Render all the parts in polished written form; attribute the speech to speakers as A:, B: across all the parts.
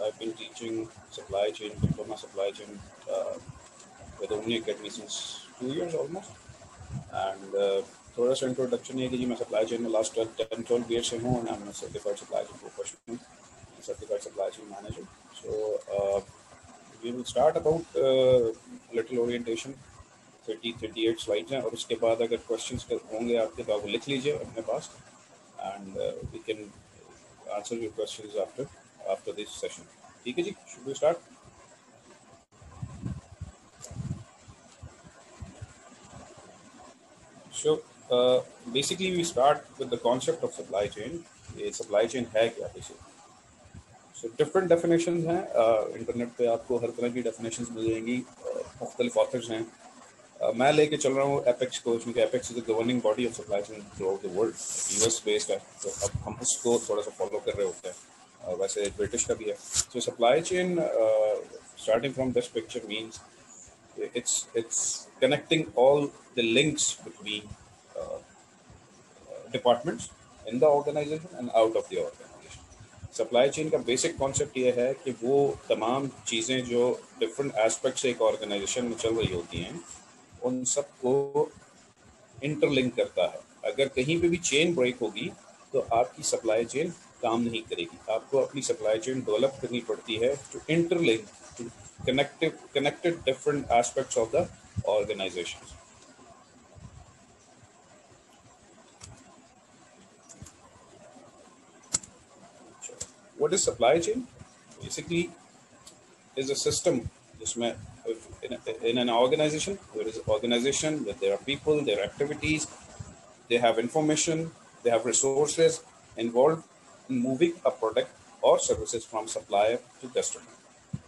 A: I've been teaching supply chain, diploma supply chain with Omni Academy since 2 years almost. And थोड़ा सा introduction है कि जी मैं supply chain में लास्ट 10-12 ईयर से हूँ and I am certified supply chain professional, certified supply chain manager. So we will start about little orientation. 38 slides हैं और उसके बाद अगर क्वेश्चंस होंगे आपके तो आप लिख लीजिए अपने पास and we can answer your questions after this session. ठीक है जी, should we start? So basically we start with the concept of supply chain. ये supply chain है क्या basically? So different definitions हैं. इंटरनेट पे आपको हर तरह की definitions मिल जाएंगी. मुख्तलिफ authors हैं. मैं लेके चल रहा हूँ एपेक्स को, क्योंकि apex is the governing body of supply chain through out the world. US based है तो अब हम उसको थोड़ा सा फॉलो कर रहे होते हैं. वैसे ब्रिटिश का भी है. सो supply chain starting from this picture means it's connecting all the links between departments in the organization and out of the organization. Supply chain का बेसिक कॉन्सेप्ट ये है कि वो तमाम चीज़ें जो डिफरेंट एस्पेक्ट से एक ऑर्गेनाइजेशन में चल रही होती हैं उन सबको इंटरलिंक करता है. अगर कहीं पे भी चेन ब्रेक होगी तो आपकी सप्लाई चेन काम नहीं करेगी. आपको अपनी सप्लाई चेन डेवलप करनी पड़ती है to interlink, to connected different aspects of the organization. What is supply chain? Basically, is a system जिसमें in an organization, there is an organization where there are people, there are activities, they have information, they have resources involved in moving a product or services from supplier to customer.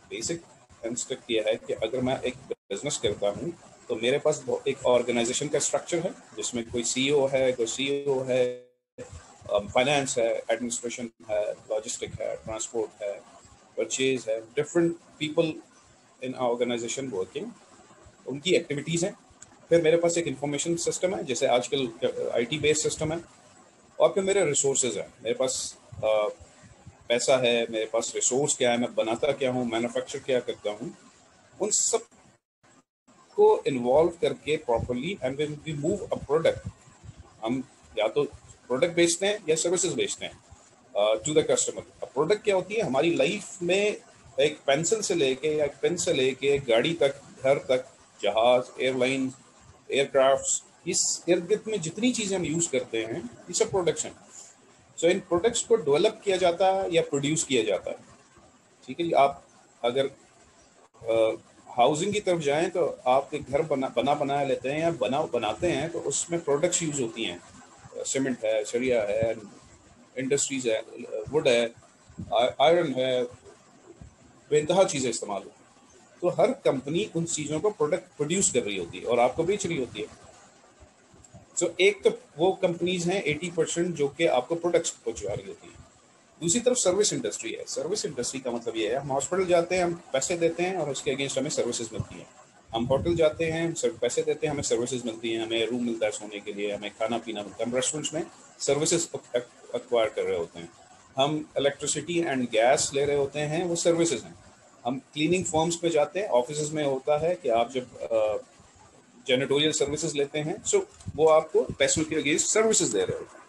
A: Basic construct किया है कि अगर मैं एक business करता हूँ तो मेरे पास एक ऑर्गेनाइजेशन का स्ट्रक्चर है जिसमें कोई सीईओ है, कोई सीईओ है, फाइनेंस है, एडमिनिस्ट्रेशन है, लॉजिस्टिक है, ट्रांसपोर्ट है, परचेज है, different people in organization working, उनकी एक्टिविटीज़ हैं. फिर मेरे पास एक इंफॉर्मेशन सिस्टम है जैसे आजकल आईटी बेस्ड सिस्टम है. और फिर मेरे रिसोर्सेज हैं, मेरे पास पैसा है, मेरे पास रिसोर्स क्या है, मैं बनाता क्या हूँ, मैन्युफैक्चर क्या करता हूँ, उन सब को इन्वॉल्व करके properly and when we move a product, हम या तो प्रोडक्ट बेचते हैं या सर्विसेज बेचते हैं टू द कस्टमर. प्रोडक्ट क्या होती है हमारी लाइफ में, एक पेंसिल से लेके या एक पेन से लेके गाड़ी तक, घर तक, जहाज, एयरलाइन, एयरक्राफ्ट्स, इस इर्द गिर्द में जितनी चीज़ें हम यूज़ करते हैं ये सब प्रोडक्ट्स हैं. सो इन प्रोडक्ट्स को डेवलप किया जाता है या प्रोड्यूस किया जाता है. ठीक है जी. आप अगर हाउसिंग की तरफ जाएं तो आप एक घर बनाया लेते हैं या बनाते हैं तो उसमें प्रोडक्ट्स यूज़ होती हैं. सीमेंट है, सरिया है, इंडस्ट्रीज़ है, वुड है, आयरन है, बेइंतहा चीज़ें इस्तेमाल होती हैं. तो हर कंपनी उन चीज़ों को प्रोडक्ट प्रोड्यूस कर रही होती है और आपको बेच रही होती है. तो एक तो वो कंपनीज हैं 80% जो कि आपको प्रोडक्ट्स पहुंचा रही होती हैं. दूसरी तरफ सर्विस इंडस्ट्री है. सर्विस इंडस्ट्री का मतलब ये है हम हॉस्पिटल जाते हैं, हम पैसे देते हैं और उसके अगेंस्ट हमें सर्विसेज मिलती हैं. हम होटल जाते हैं, हम पैसे देते हैं, हमें सर्विसेज मिलती हैं, हमें रूम मिलता है सोने के लिए, हमें खाना पीना मिलता है. हम रेस्टोरेंट्स में सर्विसेज एक्वायर कर रहे होते हैं. हम इलेक्ट्रिसिटी एंड गैस ले रहे होते हैं, वो सर्विसेज हैं. हम क्लीनिंग फर्म्स पे जाते हैं, ऑफिस में होता है कि आप जब जेनेटोरियल सर्विसेज लेते हैं, सो वो आपको पैसों के अगेंस्ट सर्विसेज दे रहे होते हैं.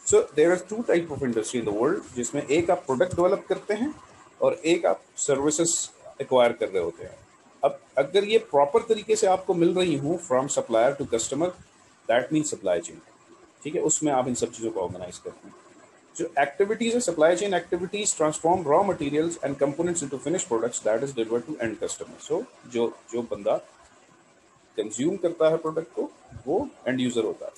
A: So there are 2 type of industry in the world, जिसमें एक आप प्रोडक्ट डेवलप करते हैं और एक आप सर्विसेज एक्वायर कर रहे होते हैं. अब अगर ये प्रॉपर तरीके से आपको मिल रही हूँ from supplier to customer, that means supply chain. ठीक है, उसमें आप इन सब चीज़ों को ऑर्गेनाइज करते हैं. जो एक्टिविटीज है supply chain activities transform raw materials and components into finish products that is delivered to end customer. So जो बंदा कंज्यूम करता है प्रोडक्ट को वो एंड यूजर होता है.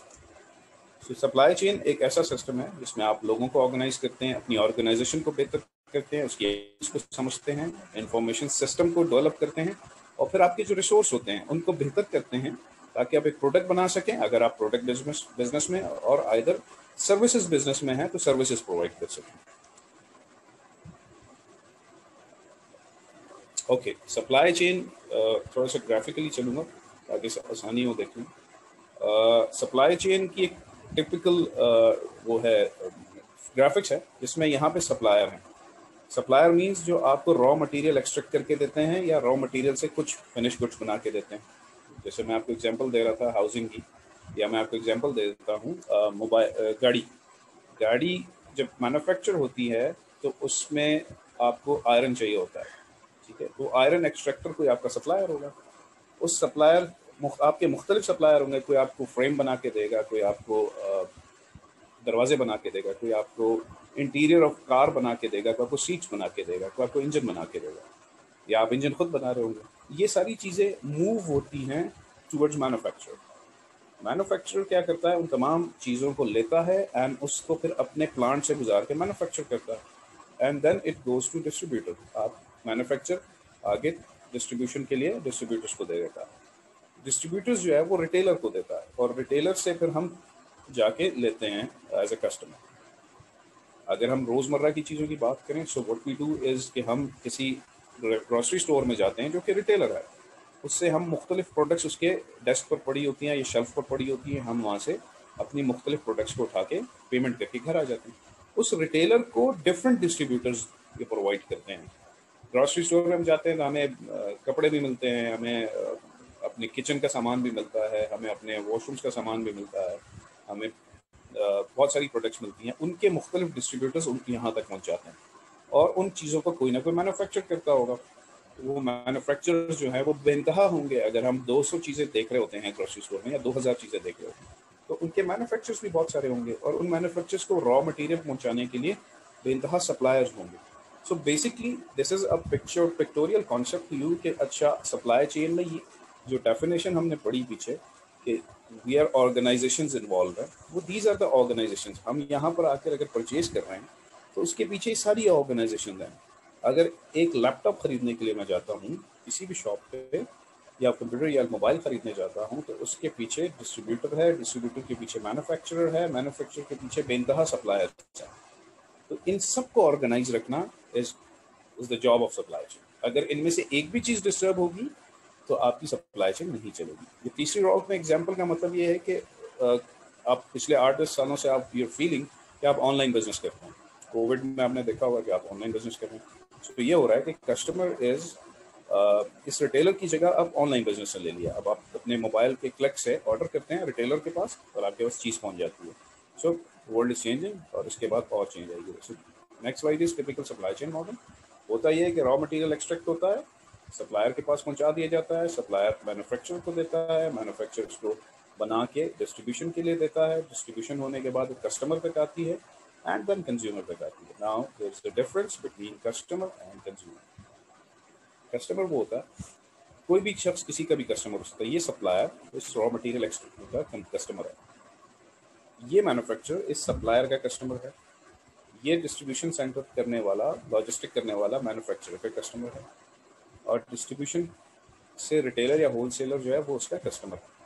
A: सो सप्लाई चेन एक ऐसा सिस्टम है जिसमें आप लोगों को ऑर्गेनाइज करते हैं, अपनी ऑर्गेनाइजेशन को बेहतर करते हैं, उसको समझते हैं, इंफॉर्मेशन सिस्टम को डेवलप करते हैं और फिर आपके जो रिसोर्स होते हैं उनको बेहतर करते हैं ताकि आप एक प्रोडक्ट बना सकें. अगर आप प्रोडक्ट बिजनेस में और आइदर सर्विसेज बिजनेस में हैं तो सर्विसेज प्रोवाइड कर सकें. ओके, सप्लाई चेन थोड़ा सा ग्राफिकली चलूँगा ताकि आसानी हो देखने. सप्लाई चेन की एक टिपिकल वो है ग्राफिक्स है जिसमें यहाँ पे सप्लायर हैं. सप्लायर मींस जो आपको रॉ मटेरियल एक्सट्रैक्ट करके देते हैं या रॉ मटेरियल से कुछ फिनिश गुड्स बना के देते हैं। जैसे मैं आपको एग्जांपल दे रहा था हाउसिंग की, या मैं आपको एग्जांपल दे देता हूँ मोबाइल गाड़ी। गाड़ी जब मैन्युफैक्चर होती है तो उसमें आपको आयरन चाहिए होता है, ठीक है। तो आयरन एक्सट्रैक्टर कोई आपका सप्लायर होगा। उस सप्लायर आपके मुख्तलिफ सप्लायर होंगे, कोई आपको फ्रेम बना के देगा, कोई आपको दरवाजे बना के देगा, कोई आपको इंटीरियर ऑफ कार बना के देगा, कोई आपको सीट्स बना के देगा, कोई आपको इंजन बना के देगा, या आप इंजन खुद बना रहे होंगे। ये सारी चीज़ें मूव होती हैं टूवर्ड्स मैन्युफैक्चर। मैन्युफैक्चरर क्या करता है, उन तमाम चीज़ों को लेता है एंड उसको फिर अपने प्लांट से गुजार के मैन्युफैक्चर करता है and then it goes to distributor. आप मैन्युफैक्चर आगे डिस्ट्रीब्यूशन के लिए डिस्ट्रीब्यूटर्स को दे देता है। डिस्ट्रीब्यूटर्स जो है वो रिटेलर को देता है और रिटेलर से फिर हम जाके लेते हैं एज ए कस्टमर। अगर हम रोज़मर्रा की चीज़ों की बात करें, so what we do is कि हम किसी ग्रॉसरी स्टोर में जाते हैं जो कि रिटेलर है, उससे हम मुख्तलिफ प्रोडक्ट्स उसके डेस्क पर पड़ी होती हैं या शेल्फ पर पड़ी होती हैं, हम वहाँ से अपनी मुख्तलिफ प्रोडक्ट्स को उठा के पेमेंट करके घर आ जाते हैं। उस रिटेलर को डिफरेंट डिस्ट्रीब्यूटर्स ये प्रोवाइड करते हैं। ग्रॉसरी स्टोर में हम जाते हैं तो हमें कपड़े भी मिलते हैं, हमें अपने किचन का सामान भी मिलता है, हमें अपने वॉशरूम्स का सामान भी मिलता है, हमें बहुत सारी प्रोडक्ट्स मिलती हैं। उनके मुख्तलिफ डिस्ट्रीब्यूटर्स उनके यहाँ तक पहुँचाते हैं और उन चीज़ों को कोई ना कोई मैन्युफैक्चर करता होगा। वो मैन्युफैक्चरर्स जो है वो बेइंतहा होंगे। अगर हम 200 चीज़ें देख रहे होते हैं ग्रोसरी स्टोर में या 2000 चीज़ें देख रहे होते हैं तो उनके मैन्युफैक्चरर्स भी बहुत सारे होंगे और उन मैन्युफैक्चरर्स को रॉ मटेरियल पहुंचाने के लिए बेइंतहा सप्लायर्स होंगे। So basically this is a pictorial concept you कि अच्छा सप्लाई चेन में ये जो डेफिनेशन हमने पढ़ी पीछे कि वी आर ऑर्गेनाइजेशंस इन्वॉल्व है, वो दीज आर द ऑर्गेनाइजेशंस। हम यहाँ पर आकर अगर परचेज कर रहे हैं तो उसके पीछे सारी ऑर्गेनाइजेशन हैं। अगर एक लैपटॉप खरीदने के लिए मैं जाता हूँ किसी भी शॉप पे या कंप्यूटर या मोबाइल खरीदने जाता हूँ तो उसके पीछे डिस्ट्रीब्यूटर है, डिस्ट्रीब्यूटर के पीछे मैन्युफैक्चरर है, मैन्युफैक्चरर के पीछे बेइंतहा सप्लायर है। तो इन सबको ऑर्गेनाइज रखना is the job of supply chain. अगर इनमें से एक भी चीज़ डिस्टर्ब होगी तो आपकी सप्लाई चेन नहीं चलेगी। ये तीसरी रॉ में एग्जाम्पल का मतलब ये है कि आप पिछले 8-10 सालों से आप यूर फीलिंग कि आप ऑनलाइन बिजनेस करते हैं। कोविड में आपने देखा होगा कि आप ऑनलाइन बिजनेस कर रहे हैं। तो ये हो रहा है कि कस्टमर इज इस रिटेलर की जगह अब ऑनलाइन बिजनेस ने ले लिया। अब आप अपने मोबाइल के क्लिक से ऑर्डर करते हैं रिटेलर के पास और आपके पास चीज़ पहुंच जाती है। सो वर्ल्ड इज चेंजिंग और इसके बाद और चेंज आएगी। Next slide is typical supply chain model. होता ये है कि रॉ मटेरियल एक्सट्रैक्ट होता है, सप्लायर के पास पहुंचा दिया जाता है, सप्लायर मैन्युफैक्चरर को देता है, मैन्युफैक्चरर उसको बना के डिस्ट्रीब्यूशन के लिए देता है, डिस्ट्रीब्यूशन होने के बाद कस्टमर तक आती है एंड देन कंज्यूमर तक आती है। Now there is the difference between customer and consumer. Customer वो होता है, कोई भी शख्स किसी का भी कस्टमर हो सकता है। ये सप्लायर इस रॉ मटेरियल एक्सट्रैक्ट का कस्टमर है, ये मैन्युफैक्चरर इस सप्लायर का कस्टमर है, ये डिस्ट्रीब्यूशन सेंटर करने वाला लॉजिस्टिक करने वाला मैन्युफैक्चरर का कस्टमर है और डिस्ट्रीब्यूशन से रिटेलर या होलसेलर जो है वो उसका कस्टमर है।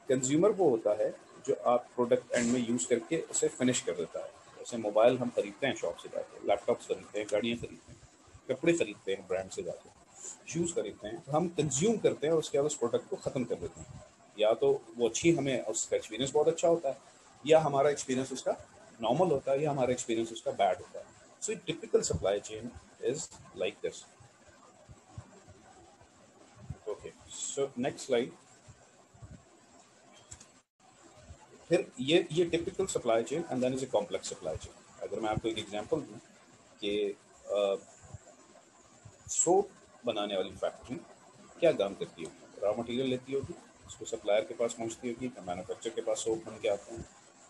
A: कंज्यूमर वो होता है जो आप प्रोडक्ट एंड में यूज़ करके उसे फिनिश कर देता है। जैसे मोबाइल हम खरीदते हैं शॉप से जाकर, लैपटॉप्स खरीदते हैं, गाड़ियाँ खरीदते हैं, कपड़े खरीदते हैं ब्रांड से जाकर, शूज़ खरीदते हैं, तो हम कंज्यूम करते हैं और उसके बाद उस प्रोडक्ट को ख़त्म कर देते हैं। या तो वो अच्छी, हमें उसका एक्सपीरियंस बहुत अच्छा होता है, या हमारा एक्सपीरियंस उसका नॉर्मल होता है, या हमारा एक्सपीरियंस उसका बैड होता है। So typical supply chain is like this. Okay, so next slide. फिर ये typical supply chain and then is a complex supply chain. अगर मैं आपको एक एग्जांपल दूं कि सोप बनाने वाली फैक्ट्री क्या काम करती होगी, रॉ मटेरियल लेती होगी, उसको सप्लायर के पास पहुंचती होगी, मैन्युफैक्चर के पास सोप बन के आते हैं,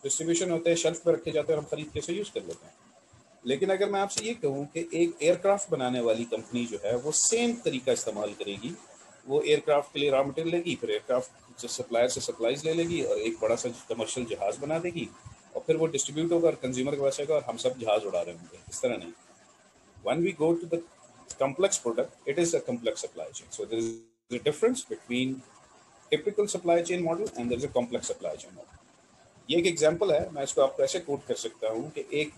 A: डिस्ट्रीब्यूशन होते हैं, शेल्फ पे रखे जाते हैं और हम खरीद के यूज़ कर लेते हैं। लेकिन अगर मैं आपसे ये कहूँ कि एक एयरक्राफ्ट बनाने वाली कंपनी जो है वो सेम तरीका इस्तेमाल करेगी। वो एयरक्राफ्ट के लिए रॉ मटेरियल लेगी, फिर एयरक्राफ्ट जो सप्लायर से सप्लाईज ले लेगी और एक बड़ा सा कमर्शियल जहाज़ बना देगी और फिर वो डिस्ट्रीब्यूट होगा और कंज्यूमर के पास आएगा और हम सब जहाज़ उड़ा रहे होंगे। इस तरह नहीं। When we go to the complex product, it is a complex supply chain. So there is a difference between typical supply chain model and there is a complex supply chain model. ये एक example है, मैं इसको आपको ऐसे coat कर सकता हूँ कि एक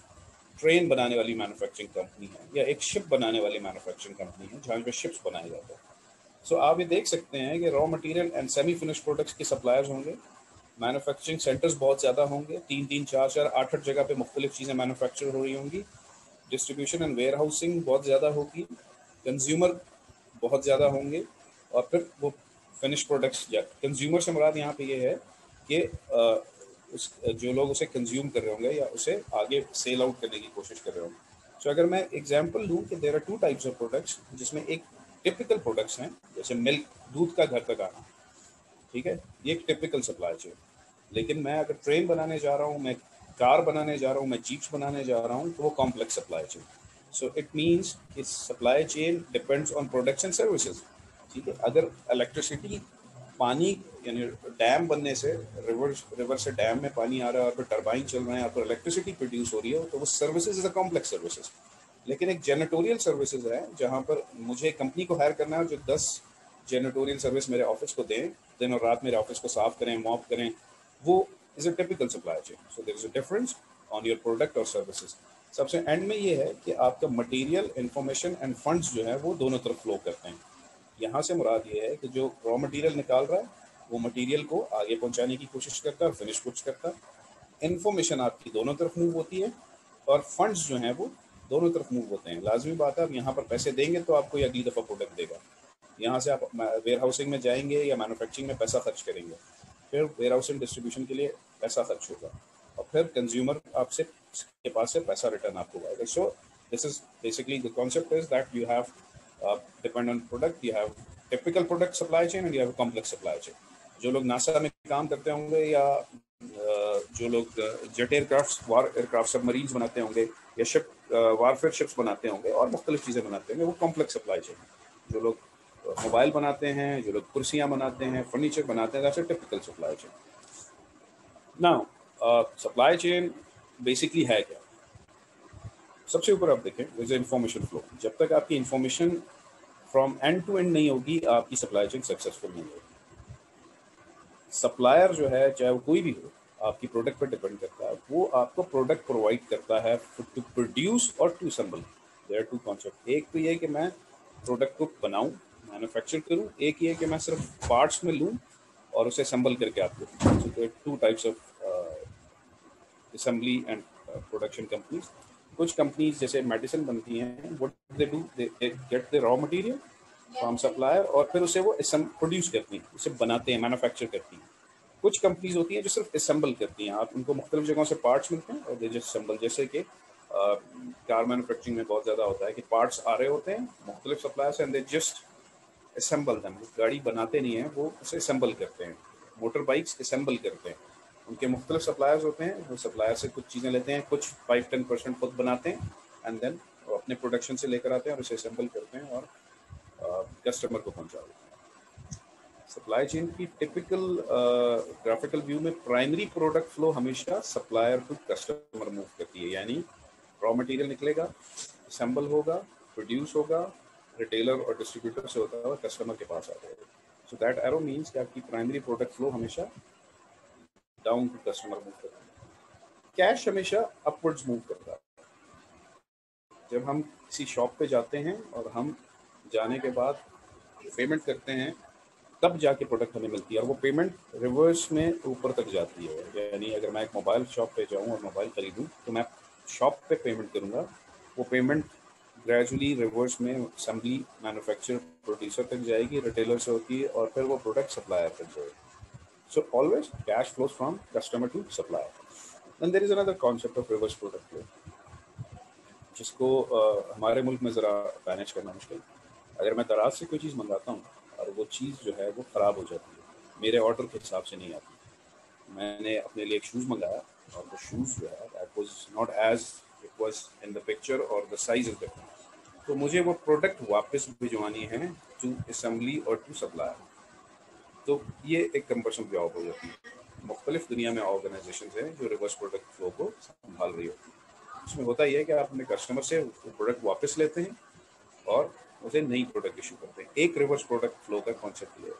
A: ट्रेन बनाने वाली मैन्युफैक्चरिंग कंपनी है या एक शिप बनाने वाली मैन्युफैक्चरिंग कंपनी है जहाँ पे शिप्स बनाए जाते हैं। सो आप ये देख सकते हैं कि raw material and semi finish products के सप्लायर्स होंगे, मैन्युफैक्चरिंग सेंटर्स बहुत ज़्यादा होंगे, 3-3, 4-4, 8-8 जगह पे मुख्तलिफ चीज़ें मैन्युफैक्चर हो रही होंगी डिस्ट्रीब्यूशन एंड वेयर हाउसिंग बहुत ज़्यादा होगी, कंज्यूमर बहुत ज़्यादा होंगे, और फिर वो फिनिश प्रोडक्ट्स, या कंज्यूमर से मुराद यहाँ पे ये है कि उस जो लोग उसे कंज्यूम कर रहे होंगे या उसे आगे सेल आउट करने की कोशिश कर रहे होंगे। सो अगर मैं एग्जांपल लूँ कि there are two types of products, जिसमें एक टिपिकल प्रोडक्ट्स हैं, जैसे मिल्क, दूध का घर तक आना, ठीक है, ये एक टिपिकल सप्लाई चेन। लेकिन मैं अगर ट्रेन बनाने जा रहा हूँ, मैं कार बनाने जा रहा हूँ, मैं जीप्स बनाने जा रहा हूँ, तो वो complex supply chain. So it means कि supply chain depends on products and services, ठीक है। अगर इलेक्ट्रिसिटी, पानी, यानी डैम बनने से, रिवर से डैम में पानी आ रहा है और फिर टरबाइन चल रहे हैं और फिर इलेक्ट्रिसिटी प्रोड्यूस हो रही है, तो वो services is a complex services. लेकिन एक जेनेटोरियल सर्विसेज है जहाँ पर मुझे कंपनी को हायर करना है जो 10 जेनेटोरियल सर्विस मेरे ऑफिस को दें, दिन और रात मेरे ऑफिस को साफ करें, मॉप करें, वो is a typical supply chain. So there is a difference on your product और सर्विसेज। सबसे एंड में ये है कि आपका मटेरियल, इंफॉर्मेशन एंड फंड्स जो है वो दोनों तरफ फ्लो करते हैं। यहाँ से मुराद ये है कि जो रॉ मटेरियल निकाल रहा है वो मटेरियल को आगे पहुँचाने की कोशिश करता है और फिनिश गुड्स करता है। इन्फॉर्मेशन आपकी दोनों तरफ मूव होती है और फंड्स जो हैं वो दोनों तरफ मूव होते हैं। लाजमी बात है, आप यहाँ पर पैसे देंगे तो आपको ये अगली दफ़ा प्रोडक्ट देगा। यहाँ से आप वेयर हाउसिंग में जाएंगे या मैन्युफैक्चरिंग में पैसा खर्च करेंगे, फिर वेयर हाउसिंग डिस्ट्रीब्यूशन के लिए पैसा खर्च होगा, और फिर कंज्यूमर आपसे के पास से पैसा रिटर्न आपको आएगा। सो this is basically the concept is that you have depend on product, you have typical product supply chain and you have complex supply chain. जो लोग नासा में काम करते होंगे या जो लोग जेट एयरक्राफ्ट, वार एयरक्राफ्ट, सबमरीन्स बनाते होंगे या शिप, वारफेयर शिप्स बनाते होंगे और मुख्तलिफ चीज़ें बनाते होंगे, वो कॉम्प्लेक्स सप्लाई चेन। जो लोग मोबाइल बनाते हैं, जो लोग कुर्सियाँ बनाते हैं, फर्नीचर बनाते हैं, that's a typical supply chain. Now supply chain basically है क्या? सबसे ऊपर आप देखें इज इंफॉर्मेशन फ्लो। जब तक आपकी information from end to end नहीं होगी, आपकी सप्लाई चेन सक्सेसफुल नहीं होगी। सप्लायर जो है, चाहे वो कोई भी हो, आपकी प्रोडक्ट पर डिपेंड करता है। वो आपको प्रोडक्ट प्रोवाइड करता है टू प्रोड्यूस और to assemble. There are two concept. एक तो ये है कि मैं प्रोडक्ट को बनाऊं, मैन्युफैक्चर करूं। एक ये है कि मैं सिर्फ पार्ट्स में लूं और उसे असेंबल करके आपको। So there are two types of assembly and production companies. कुछ कंपनीज जैसे मेडिसिन बनती हैं, what they do, they get the raw material from supplier और फिर उसे वो प्रोड्यूस करती हैं, उसे बनाते हैं, मैन्युफैक्चर करती हैं। कुछ कंपनीज होती हैं जो सिर्फ असेंबल करती हैं। आप उनको मुख्तलिफ जगहों से पार्ट्स मिलते हैं और दे जस्ट असेंबल। जैसे कि कार मैन्युफैक्चरिंग में बहुत ज़्यादा होता है कि पार्ट्स आ रहे होते हैं मुख्तलिफ सप्लायर से and they just assemble them. गाड़ी बनाते नहीं हैं, वो उसे असेंबल करते हैं। मोटर बाइक्स असेंबल करते हैं, उनके मुख्तलिफ सप्लायर्स होते हैं, वो सप्लायर से कुछ चीज़ें लेते हैं, कुछ 5-10% खुद बनाते हैं एंड देन वो अपने प्रोडक्शन से लेकर आते हैं और उसे असेंबल करते हैं और कस्टमर को पहुंचा देते हैं। सप्लाई चेन की टिपिकल ग्राफिकल व्यू में प्राइमरी प्रोडक्ट फ्लो हमेशा सप्लायर टू कस्टमर मूव करती है। यानी रॉ मटेरियल निकलेगा, असेंबल होगा, प्रोड्यूस होगा, रिटेलर और डिस्ट्रीब्यूटर से होता है और कस्टमर के पास आ जाएगा। सो दैट एरो मीन्स कि आपकी प्राइमरी प्रोडक्ट फ्लो हमेशा डाउन टू कस्टमर मूव करता है। कैश हमेशा अपवर्ड्स मूव करता है। जब हम किसी शॉप पे जाते हैं और हम जाने के बाद पेमेंट करते हैं, तब जाके प्रोडक्ट हमें मिलती है और वो पेमेंट रिवर्स में ऊपर तक जाती है। यानी अगर मैं एक मोबाइल शॉप पे जाऊं और मोबाइल खरीदूं तो मैं शॉप पे पेमेंट करूंगा, वो पेमेंट ग्रेजुअली रिवर्स में असेंबली, मैन्युफैक्चर, प्रोड्यूसर तक जाएगी, रिटेलर से होती है और फिर वो प्रोडक्ट सप्लायर तक जाएगी। So always cash flows from customer to supplier. Then there is another concept of reverse product flow, जिसको हमारे मुल्क में ज़रा मैनेज करना मुश्किल। अगर मैं दराज से कोई चीज़ मंगाता हूँ और वो चीज़ जो है वो ख़राब हो जाती है, मेरे ऑर्डर के हिसाब से नहीं आती। मैंने अपने लिए एक शूज़ मंगाया और वो शूज़ जो है that was not as it was in the picture और द साइज इज डिफरेंट। तो मुझे वो प्रोडक्ट वापस भिजवानी है टू असेंबली और टू सप्लायर। तो ये एक कम्बरसम जॉब हो जाती है। मुख्तलिफ दुनिया में ऑर्गेनाइजेशन हैं जो रिवर्स प्रोडक्ट फ्लो को संभाल रही होती है। इसमें होता यह है कि आप अपने कस्टमर से प्रोडक्ट वापस लेते हैं और उसे नई प्रोडक्ट इशू करते हैं। एक रिवर्स प्रोडक्ट फ्लो का कॉन्सेप्ट ये है।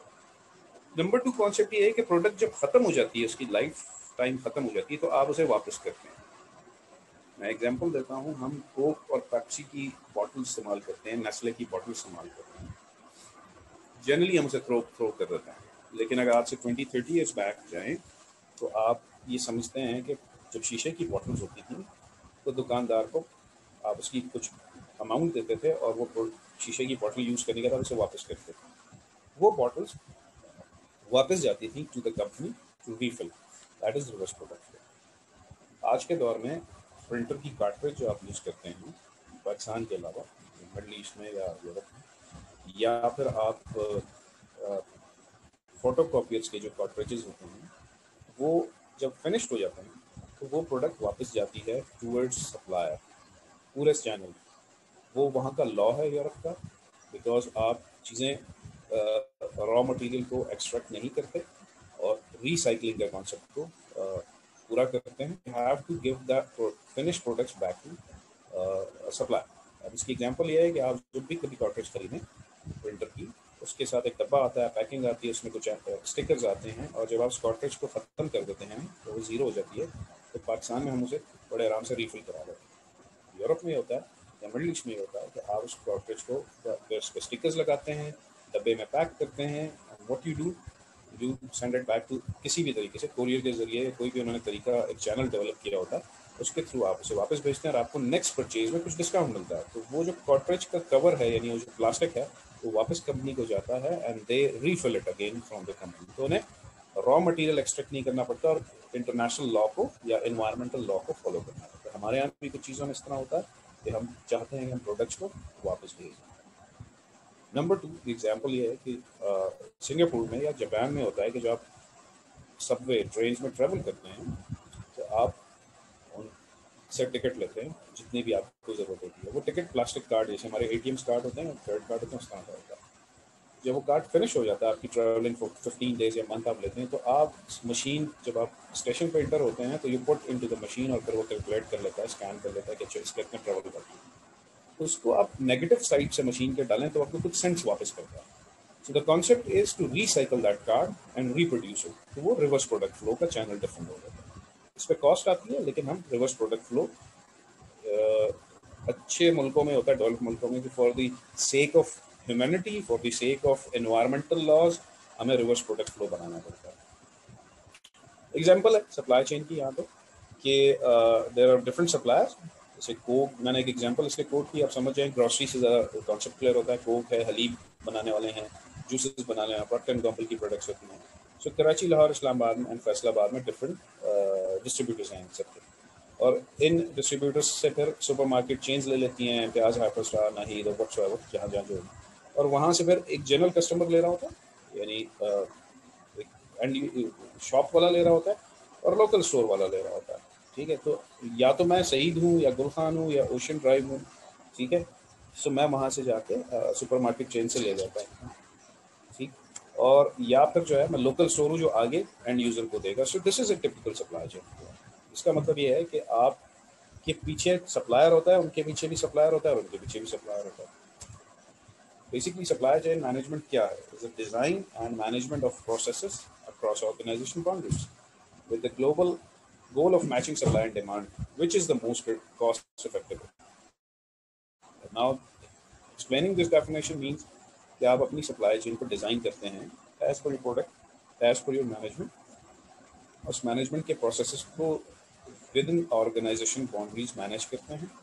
A: नंबर 2 कॉन्सेप्ट ये है कि प्रोडक्ट जब खत्म हो जाती है, उसकी लाइफ टाइम खत्म हो जाती है, तो आप उसे वापस करते हैं। मैं एग्जांपल देता हूँ, हम कोक और पेप्सी की बॉटल इस्तेमाल करते हैं, नेस्ले की बॉटल इस्तेमाल करते हैं, जनरली हम उसे थ्रो कर देते हैं। लेकिन अगर आज से 20-30 ईयर्स बैक जाएं तो आप ये समझते हैं कि जब शीशे की बॉटल्स होती थी तो दुकानदार को आप उसकी कुछ अमाउंट देते थे और वो शीशे की बॉटल यूज़ करने के बाद उसे वापस करते थे। वो बॉटल्स वापस जाती थी to the company to refill, that is reverse product. आज के दौर में प्रिंटर की कार्ट्रिज जो आप यूज़ करते हैं पाकिस्तान के अलावा मिडल ईस्ट में या यूरोप में, या फिर आप फोटो कॉपियर्स के जो कार्ट्रिजेज होते हैं वो जब फिनिश्ड हो जाते हैं तो वो प्रोडक्ट वापस जाती है टूवर्ड्स सप्लायर पूरे चैनल। वो वहाँ का लॉ है यूरोप का, बिकॉज आप चीज़ें रॉ मटेरियल को एक्सट्रैक्ट नहीं करते और रिसाइकलिंग के कॉन्सेप्ट को पूरा करते हैं। You have to give the finish products back to supply. अब इसकी एग्जांपल ये है कि आप जब भी कभी कार्ट्रिज खरीदें प्रिंटर की, उसके साथ एक डब्बा आता है, पैकिंग आती है, उसमें कुछ स्टिकर्स आते हैं, और जब आप कार्ट्रिज को ख़त्म कर देते हैं तो वो ज़ीरो हो जाती है। तो पाकिस्तान में हम उसे बड़े आराम से रीफिल करा देते हैं। यूरोप में होता है या मिडल ईस्ट में होता है कि आप उस कार्ट्रिज को उस पर स्टिकर्स लगाते हैं, डब्बे में पैक करते हैं, what you do send it back to किसी भी तरीके से, कोरियर के जरिए, कोई भी उन्होंने तरीका एक चैनल डेवलप किया होता है, उसके थ्रू आप उसे वापस भेजते हैं और आपको नेक्स्ट परचेज में कुछ डिस्काउंट मिलता है। तो वो जो कार्ट्रिज का कवर है यानी वो जो प्लास्टिक है वो वापस कंपनी को जाता है and they refill it again from the company. तो उन्हें रॉ मटेरियल एक्सट्रैक्ट नहीं करना पड़ता और इंटरनेशनल लॉ को या इन्वायरमेंटल लॉ को फॉलो करना पड़ता है। हमारे यहाँ भी कुछ चीज़ों में इस तरह होता है कि हम चाहते हैं कि हम प्रोडक्ट्स को वापस भेजें। नंबर 2 एग्जाम्पल ये है कि सिंगापुर में या जापान में होता है कि जब आप सबवे ट्रेन में ट्रेवल करते हैं तो आप उनसे टिकट लेते हैं जितनी भी आपको ज़रूरत होती है। वो टिकट प्लास्टिक कार्ड जैसे हमारे ATMs कार्ड होते हैं, क्रेडिट कार्ड होते हैं, उस तरह का होता है। जब वो कार्ड फिनिश हो जाता है, आपकी ट्रैवलिंग फॉर 15 डेज या मंथ आप लेते हैं, तो आप मशीन जब आप स्टेशन पर इंटर होते हैं तो you put into the machine और फिर वो कैलकुलेट कर लेता है, स्कैन कर लेता है कि अच्छा इसके इतने ट्रैवल करती है। उसको आप नेगेटिव साइड से मशीन के डालें तो आपको कुछ सेंट्स वापस करता है। So the concept is to recycle that card and reproduce it. तो वो रिवर्स प्रोडक्ट फ्लो का चैनल डिफरेंट हो जाता है। इस पर कॉस्ट आती है, लेकिन हम रिवर्स प्रोडक्ट फ्लो अच्छे मुल्कों में होता है, डेवलप मुल्कों में, for the sake of humanity, for the sake of environmental laws, हमें रिवर्स प्रोडक्ट फ्लो बनाना पड़ता है। एग्जाम्पल है सप्लाई चेन की यहाँ पे कि देयर आर डिफरेंट सप्लायर्स। जैसे कोक, मैंने एक एग्जांपल इसके कोक की, आप समझ जाएं, ग्रोसरी से ज़्यादा कॉन्सेप्ट क्लियर होता है। कोक है, हलीब बनाने वाले हैं, जूसेस बनाने वाले, प्रॉक्टर एंड गैम्बल की प्रोडक्ट्स होती हैं। सो कराची, लाहौर, इस्लामाबाद एंड फैसलाबाद में डिफरेंट डिस्ट्रीब्यूटर्स हैं सबके, और इन डिस्ट्रीब्यूटर्स से फिर सुपर मार्केट चेंज ले लेती हैं, प्याज, हाइपर स्टार, नाहीद और व्हाट्सएवर, जहाँ जहाँ जो, और वहाँ से फिर एक जनरल कस्टमर ले रहा होता है, यानी एंड शॉप वाला ले रहा होता है और लोकल स्टोर वाला ले रहा होता है। ठीक है, तो या तो मैं सईद हूँ या गुलखान हूँ या ओशन ड्राइव हूँ, ठीक है, सो मैं वहाँ से जाके सुपर मार्केट चेन से ले जाता हूँ, ठीक, और या फिर जो है मैं लोकल स्टोर हूँ जो आगे एंड यूज़र को देगा। सो this is a typical supply chain. इसका मतलब ये है कि आप के पीछे सप्लायर होता है, उनके पीछे भी सप्लायर होता है और उनके पीछे भी सप्लायर होता है। Basically, supply chain management क्या है? Is a design and management of processes across organization boundaries with the global goal of matching supply and demand, which is the most cost effective. Now, explaining this definition means कि आप अपनी supply chain को design करते हैं as per your product, as per your management, उस management के processes को within organization boundaries manage करते हैं।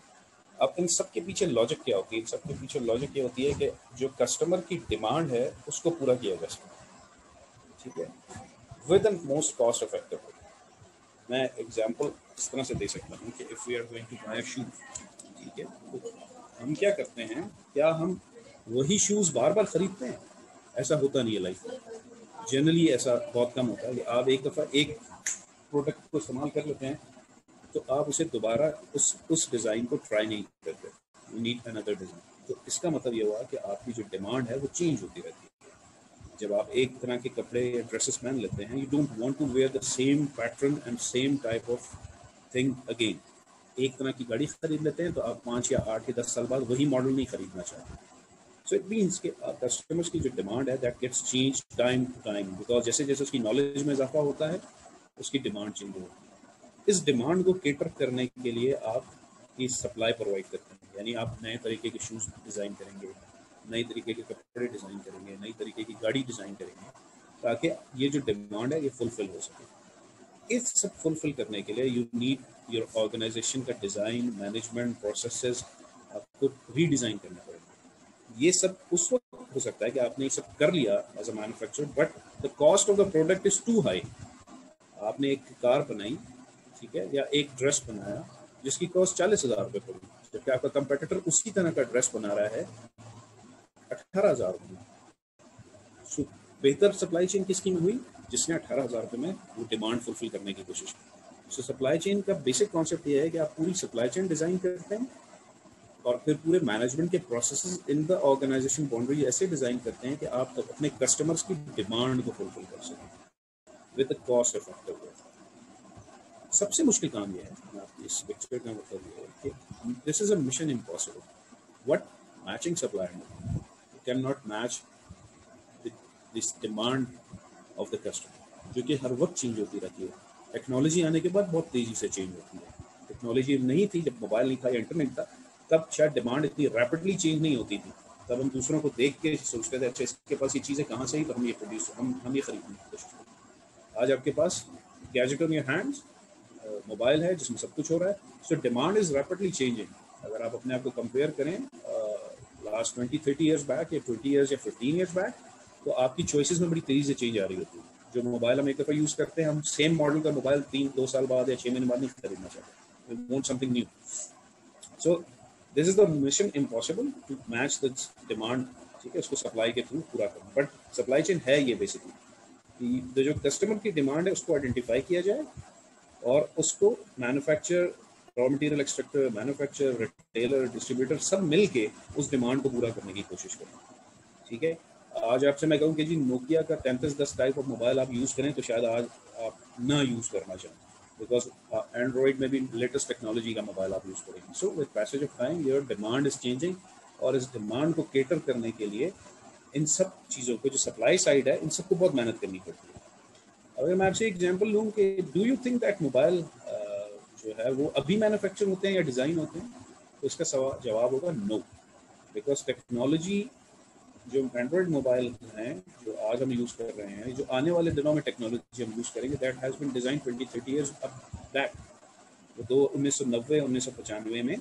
A: अब इन सब के पीछे लॉजिक क्या होती है? इन सब के पीछे लॉजिक ये होती है कि जो कस्टमर की डिमांड है उसको पूरा किया जा सके, ठीक है, with the most cost effective. मैं एग्जांपल इस तरह से दे सकता हूँ कि if we are going to buy shoes, ठीक है, तो हम क्या करते हैं, क्या हम वही शूज़ बार बार खरीदते हैं? ऐसा होता नहीं है लाइफ में। जनरली ऐसा बहुत कम होता है कि आप एक दफ़ा एक प्रोडक्ट को इस्तेमाल कर लेते हैं तो आप उसे दोबारा उस डिज़ाइन को ट्राई नहीं करते, यू नीड अनदर डिज़ाइन। तो इसका मतलब ये हुआ कि आपकी जो डिमांड है वो चेंज होती रहती है। जब आप एक तरह के कपड़े या ड्रेसेस पहन लेते हैं, you don't want to wear the same pattern and same type of thing again. एक तरह की गाड़ी खरीद लेते हैं तो आप 5 या 8 या 10 साल बाद वही मॉडल नहीं खरीदना चाहते। सो इट मीन्स कि कस्टमर्स की जो डिमांड है that gets change time to time, because जैसे जैसे उसकी नॉलेज में इजाफा होता है उसकी डिमांड चेंज होती है। इस डिमांड को केटर करने के लिए आप की सप्लाई प्रोवाइड करते हैं, यानी आप नए तरीके के शूज़ डिज़ाइन करेंगे, नई तरीके के कपड़े डिज़ाइन करेंगे, नई तरीके की गाड़ी डिज़ाइन करेंगे, ताकि ये जो डिमांड है ये फुलफिल हो सके। इस सब फुलफिल करने के लिए यू नीड योर ऑर्गेनाइजेशन का डिज़ाइन, मैनेजमेंट, प्रोसेसेस आपको रीडिज़ाइन करना पड़ेगा। ये सब उस वक्त हो सकता है कि आपने ये सब कर लिया as a manufacturer, but the cost of the product is too high. आपने एक कार बनाई, ठीक है, या एक ड्रेस बनाया जिसकी कॉस्ट 40,000 रुपये पड़ी, जबकि आपका कंपेटिटर उसी तरह का ड्रेस बना रहा है 18,000 रुपये। सो बेहतर सप्लाई चेन किसकी में हुई? जिसने 18,000 रुपये में वो डिमांड फुलफिल करने की कोशिश की। सो सप्लाई चेन का बेसिक कॉन्सेप्ट ये है कि आप पूरी सप्लाई चेन डिज़ाइन करते हैं और फिर पूरे मैनेजमेंट के processes in the organization boundary ऐसे डिज़ाइन करते हैं कि आप अपने कस्टमर्स की डिमांड को फुलफिल कर सकें विद कॉस्ट इफेक्टिव वे। सबसे मुश्किल काम ये है, इस पिक्चर का मतलब ये है कि this is a mission impossible. What matching supply can not match this demand of the customer, जो कि हर वक्त चेंज होती रहती है। टेक्नोलॉजी आने के बाद बहुत तेज़ी से चेंज होती है। टेक्नोलॉजी नहीं थी, जब मोबाइल नहीं था या इंटरनेट था, तब शायद डिमांड इतनी रैपिडली चेंज नहीं होती थी। तब हम दूसरों को देख के सोचते थे अच्छा इसके पास ये चीज़ें कहाँ से ही, तो हम ये प्रोड्यूस हम ये खरीदने की कोशिश करते। आज आपके पास gadget on your hands, mobile है जिसमें सब कुछ हो रहा है। So demand is rapidly changing. अगर आप अपने आप को कंपेयर करें लास्ट 20-30 ईयर्स बैक या 20 ईयर्स या 15 ईयर्स बैक, तो आपकी चॉइसेस में बड़ी तेज़ी से चेंज आ रही होती है। जो मोबाइल हम एक दफ़ा यूज़ करते हैं, हम सेम मॉडल का मोबाइल 3-2 साल बाद या 6 महीने बाद नहीं खरीदना चाहते। We want something new. So this is the mission impossible to match the demand, ठीक है, उसको सप्लाई के थ्रू पूरा करना। बट सप्लाई चेन है ये बेसिकली कि जो कस्टमर की डिमांड है उसको आइडेंटिफाई किया जाए और उसको manufacture, raw material extractor, manufacture, retailer, distributor सब मिल के उस डिमांड को पूरा करने की कोशिश करें, ठीक है। आज आपसे मैं कहूँ कि जी नोकिया का 3310 टाइप ऑफ मोबाइल आप यूज़ करें तो शायद आज आप ना यूज़ करना चाहें, बिकॉज एंड्रॉइड में भी लेटेस्ट टेक्नोलॉजी का मोबाइल आप यूज़ करेंगे। So with passage of time your demand is changing, और इस डिमांड को केटर करने के लिए इन सब चीज़ों को, जो सप्लाई साइड है, इन सबको बहुत मेहनत करनी पड़ती है। अगर मैं आपसे एग्जांपल लूँ कि do you think that mobile जो है वो अभी मैन्युफैक्चर होते हैं या डिज़ाइन होते हैं, तो इसका जवाब होगा नो। बिकॉज टेक्नोलॉजी, जो एंड्रॉयड मोबाइल हैं जो आज हम यूज़ कर रहे हैं, जो आने वाले दिनों में टेक्नोलॉजी हम यूज़ करेंगे, that has been design 20-30 years back. वो 1990-1995 में